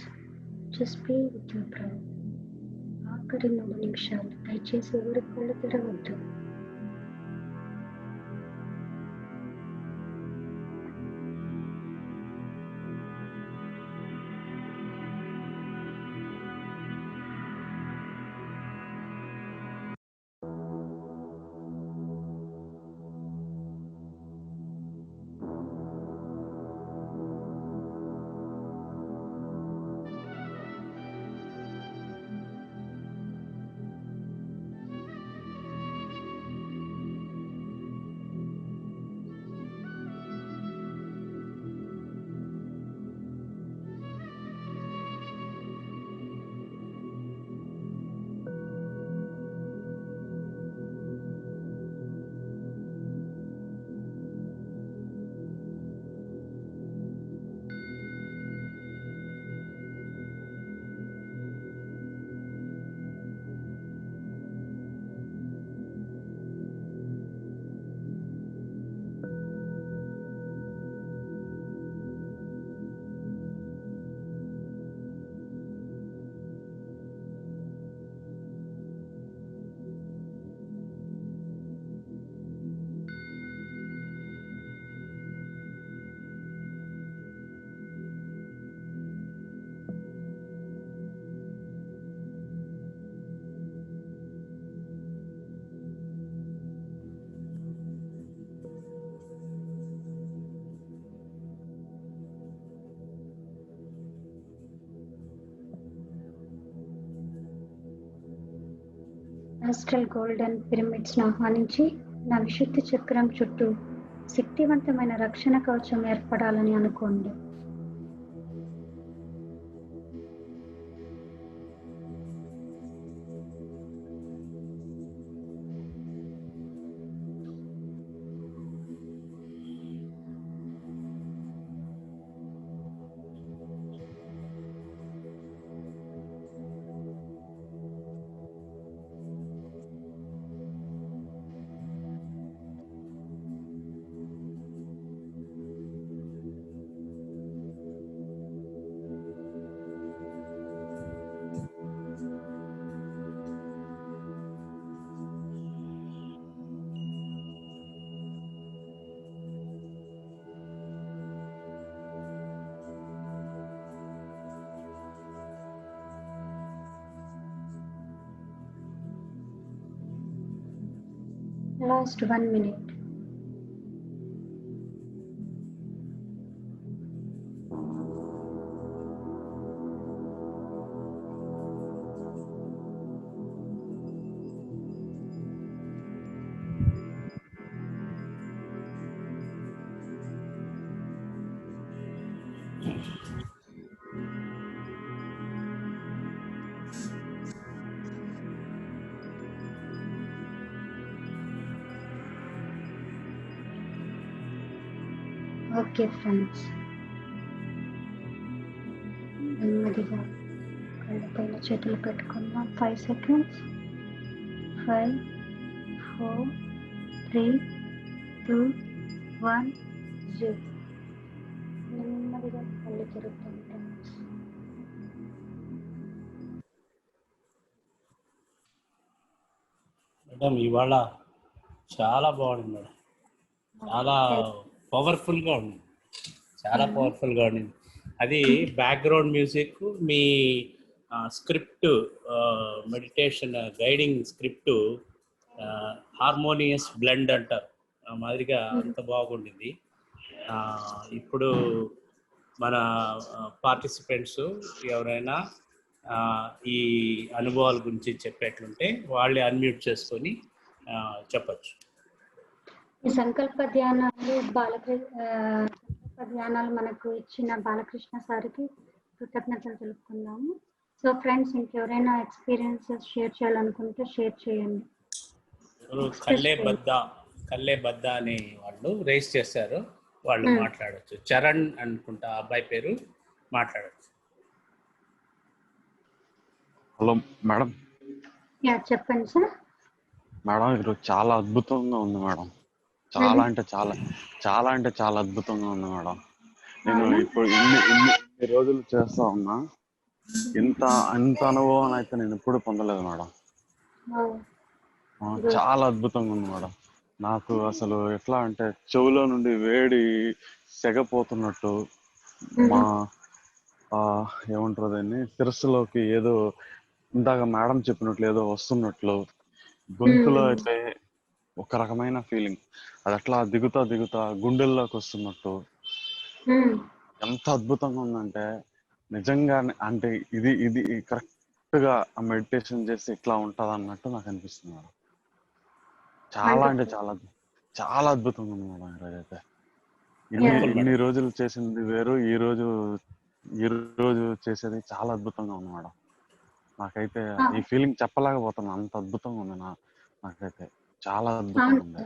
Just be with your breath. ఆఖరి 3 నిమిషాలు దయచేసి ఎవరి కళ్ళు తెరవద్దు. ఆస్ట్రల్ గోల్డెన్ పిరమిడ్స్ ఆహ్వానించి నా విశుద్ధి చక్రం చుట్టూ శక్తివంతమైన రక్షణ కవచం ఏర్పడాలని అనుకోండి. Last 1 minute. ఓకే ఫ్రెండ్స్, నెమ్మదిగా కళ్ళపైన చేతులు పెట్టుకుందాం. 5 seconds. 5, 4, 3, 2, 1, 0. నెమ్మదిగా కళ్ళు తిరుగుతుంటాం. మేడం ఇవాళ చాలా బాగుంది మేడం, చాలా పవర్ఫుల్గా ఉంది, చాలా పవర్ఫుల్గా ఉంది. అది బ్యాక్గ్రౌండ్ మ్యూజిక్, మీ script, meditation guiding script harmonious blend అంటారు ఆ మాదిరిగా అంత బాగుండింది. ఇప్పుడు మన పార్టిసిపెంట్స్ ఎవరైనా ఈ అనుభవాల గురించి చెప్పేట్లుంటే వాళ్ళే అన్మ్యూట్ చేసుకొని చెప్పచ్చు. ఈ సంకల్ప ధ్యానాలు సంకల్ప ధ్యానాలు మనకు ఇచ్చిన బాలకృష్ణ సార్కి కృతజ్ఞతలు తెలుపుకుందాము. సో ఫ్రెండ్స్, ఇంకెవరైనా ఎక్స్పీరియన్సెస్ షేర్ చేయాలనుకుంటే షేర్ చేయండి. కల్లే బద్ద అనే వాళ్ళు రేస్ చేశారు, వాళ్ళు మాట్లాడచ్చు. చరణ్ అనుకుంటా అబ్బాయి పేరు, మాట్లాడచ్చు. Hello madam. యా చెప్పండి సార్. మేడం ఈరోజు చాలా అద్భుతంగా ఉంది మేడం, చాలా అంటే చాలా అద్భుతంగా ఉంది మేడం. నేను ఇప్పుడు ఇన్ని రోజులు చేస్తా ఉన్నా, ఇంత అనుభవం అయితే నేను ఎప్పుడు పొందలేదు మేడం. చాలా అద్భుతంగా ఉంది మేడం. నాకు అసలు ఎట్లా అంటే చెవులో నుండి వేడి సెగపోతున్నట్టు, మా ఏమంటారు దాన్ని, శిరస్సులోకి ఏదో ఇందాక మేడం చెప్పినట్లు ఏదో వస్తున్నట్లు, గొంతులో అయితే ఒక రకమైన ఫీలింగ్, అది అట్లా దిగుతా గుండెల్లోకి వస్తున్నట్టు, ఎంత అద్భుతంగా ఉందంటే నిజంగా. అంటే ఇది కరెక్ట్ గా మెడిటేషన్ చేసి ఇట్లా ఉంటది అన్నట్టు నాకు అనిపిస్తుంది మేడం. చాలా అంటే చాలా అద్భుతంగా ఉంది మేడం ఈరోజు అయితే. ఇన్ని రోజులు చేసింది వేరు, ఈ రోజు చేసేది చాలా అద్భుతంగా ఉంది మేడం. నాకైతే ఈ ఫీలింగ్ చెప్పలేకపోతున్నా, అంత అద్భుతంగా ఉంది నాకైతే, చాలా అద్భుతంగా ఉంది.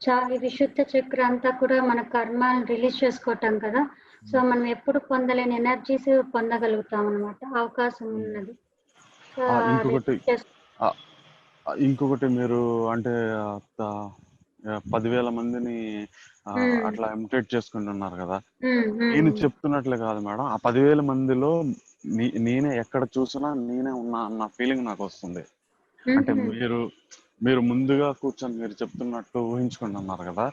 చాలా విశుద్ధ చక్ర అంతా కూడా మన కర్మాలను రిలీజ్ చేసుకోవటం కదా. సో మనం ఎప్పుడు పొందలేని ఎనర్జీస్ పొందగలుగుతాం అన్నమాట, అవకాశం ఉన్నది. ఇంకొకటి మీరు అంటే 10,000 మందిని అట్లా ఇమిటేట్ చేసుకుంటున్నారు కదా. నేను చెప్తున్నట్లే కాదు మేడం, ఆ 10,000 మందిలో నేనే ఎక్కడ చూసినా నేనే ఉన్నా అన్న ఫీలింగ్ నాకు వస్తుంది. అంటే మీరు ముందుగా కూర్చొని మీరు చెప్తున్నట్టు ఊహించుకుంటున్నారు కదా,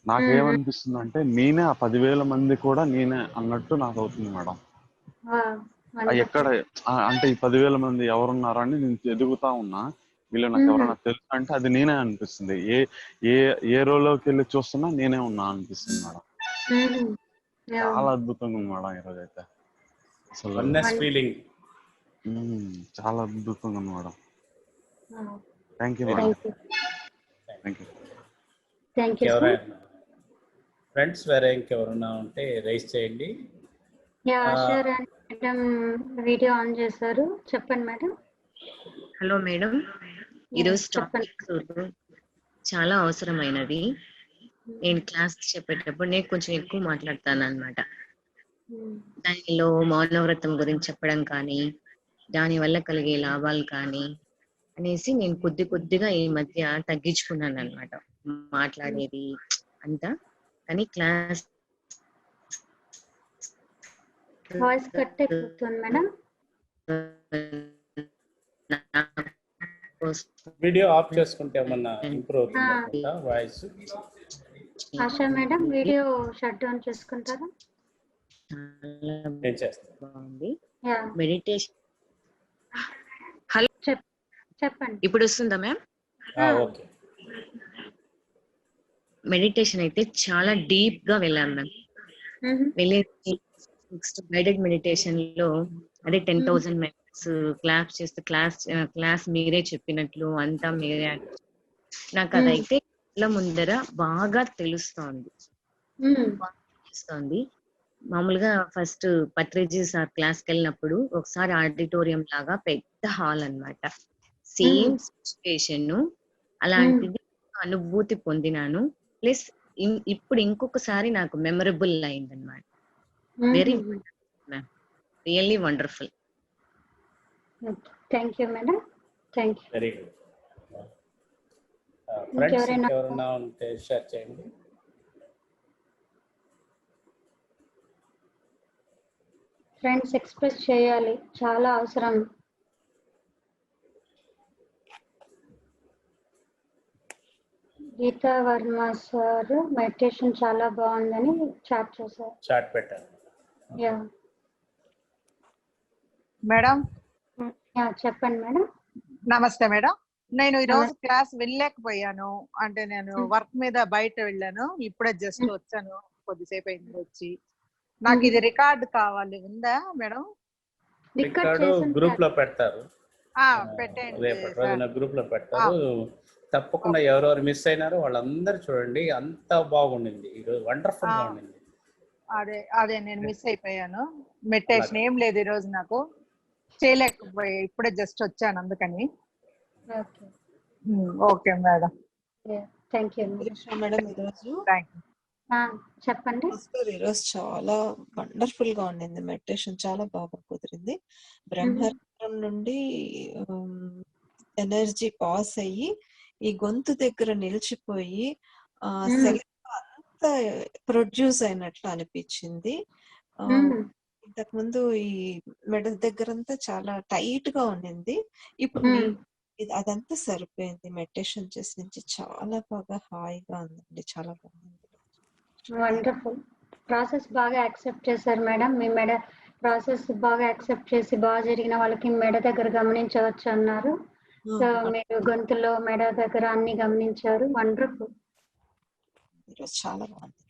నాకేమనిపిస్తుంది అంటే నేనే ఆ 10,000 మంది కూడా నేనే అన్నట్టు నాకు అవుతుంది మేడం. ఎక్కడ అంటే ఈ 10,000 మంది ఎవరున్నారని నేను ఎదుగుతా ఉన్నా, వీళ్ళు నాకు ఎవరైనా తెలుసు అంటే అది నేనే అనిపిస్తుంది. ఏ రోలోకి వెళ్ళి చూస్తున్నా నేనే ఉన్నా అనిపిస్తుంది మేడం. చాలా అద్భుతంగా ఉంది మేడం ఈరోజు అయితే, అసలు చాలా అద్భుతంగా ఉంది madam. Thank you madam. Thank you friends. వేరే ఇంకెవరైనా ఉంటే రైస్ చేయండి. మేడం వీడియో ఆన్ చేశారు, చెప్పండి మేడం. హలో మేడం, ఈరోజు టాపిక్ చాలా అవసరమైనది. నేను క్లాస్ చెప్పేటప్పుడు నేను కొంచెం ఎక్కువ మాట్లాడతాను అన్నమాట. దానిలో మౌనవ్రతం గురించి చెప్పడం కానీ, దాని వల్ల కలిగే లాభాలు కానీ అనేసి నేను కొద్దిగా ఈ మధ్య తగ్గించుకున్నాను అన్నమాట మాట్లాడేది అంతా. కానీ క్లాస్ వాయిస్ కట్ అయిపోతుంది మేడం. వీడియో ఆఫ్ చేసుకుంటే ఏమన్నా ఇంప్రూవ్ అవుతుందా voice? ASHA madam video shut down చేసుకుంటారా? నేను చేస్తాను. బాగుంది మెడిటేషన్. హలో చెప్పండి, ఇప్పుడు వస్తుందా మ్యామ్? ఓకే. మెడిటేషన్ అయితే చాలా డీప్ గా వెళ్ళాం మ్యామ్. వెళ్ళి నెక్స్ట్ గైడెడ్ మెడిటేషన్ లో అదే 10,000 మెంబర్స్ క్లాస్ చేస్తే క్లాస్ మీరే చెప్పినట్లు అంతా మీరే, నాకు అదైతే కళ్ళ ముందర బాగా తెలుస్తోంది. మామూలుగా ఫస్ట్ పత్రిజీ సార్ క్లాస్కి వెళ్ళినప్పుడు ఒకసారి ఆడిటోరియం లాగా పెద్ద హాల్ అన్నమాట, సేమ్ సిచ్యువేషన్, అలాంటిది అనుభూతి పొందినాను. ప్లస్ ఇప్పుడు ఇంకొకసారి నాకు మెమరబుల్ అయింది అన్నమాట. Very ma'am, really wonderful. Thank you madam. Thank you. Very good. Friends ఇంకెవరైనా ఇంకెవరైనా ఉంటే షేర్ చేయండి. ఫ్రెండ్స్ ఎక్స్ప్రెస్ చేయాలి, చాలా అవసరం. గీతా వర్మ సార్ మెడిటేషన్ చాలా బాగుందని చాట్ చేశారు. చాట్ పెట్టారు. యా మేడం యా చెప్పండి మేడం. నమస్తే మేడం. నేను ఈ రోజు క్లాస్ వెళ్ళలేకపోయాను. అంటే నేను వర్క్ మీద బయట వెళ్ళాను. ఇప్పుడే జస్ట్ వచ్చాను, కొద్దిసేపు అయింది వచ్చి. నాకు ఇది రికార్డ్ కావాలి, ఉందా మేడం? రికార్డు గ్రూప్ లో పెడతారు, పెట్టండి రేపటి రోజున గ్రూప్ లో పెడతారు. తప్పకుండా ఎవరెవరు మిస్ అయినారో వాళ్ళందరూ చూడండి. అంత బాగుండింది ఈరోజు, వండర్ఫుల్ గా ఉండింది. అదే అదే నేను మిస్ అయిపోయాను. మెడిటేషన్ ఏం లేదు ఈ రోజు, నాకు చేయలేకపోయా, ఇప్పుడే జస్ట్ వచ్చాను అందుకని. Okay madam, thank you madam. ఈరోజు చెప్పండి. ఈరోజు చాలా వండర్ఫుల్ గా ఉండింది మెడిటేషన్, చాలా బాగా కుదిరింది. బ్రహ్మరం నుండి ఎనర్జీ పాస్ అయ్యి ఈ గొంతు దగ్గర నిలిచిపోయి అంతా ప్రొడ్యూస్ అయినట్లు అనిపించింది. ఇంతకు ముందు ఈ మెడ దగ్గరంతా చాలా టైట్ గా ఉండింది, ఇప్పుడు అదంతా సరిపోయింది. మెడిటేషన్ చేసి నుంచి చాలా బాగా హాయిగా ఉందండి, చాలా బాగుంది. వండర్ఫుల్. ప్రాసెస్ బాగా యాక్సెప్ట్ చేశారు మేడం. మీ మెడ ప్రాసెస్ బాగా యాక్సెప్ట్ చేసి బాగా జరిగిన వాళ్ళకి మెడ దగ్గర గమనించవచ్చు అన్నారు. సో మీరు గొంతులో మెడ దగ్గర అన్ని గమనించారు. వండర్ఫుల్, చాలా బాగుంది.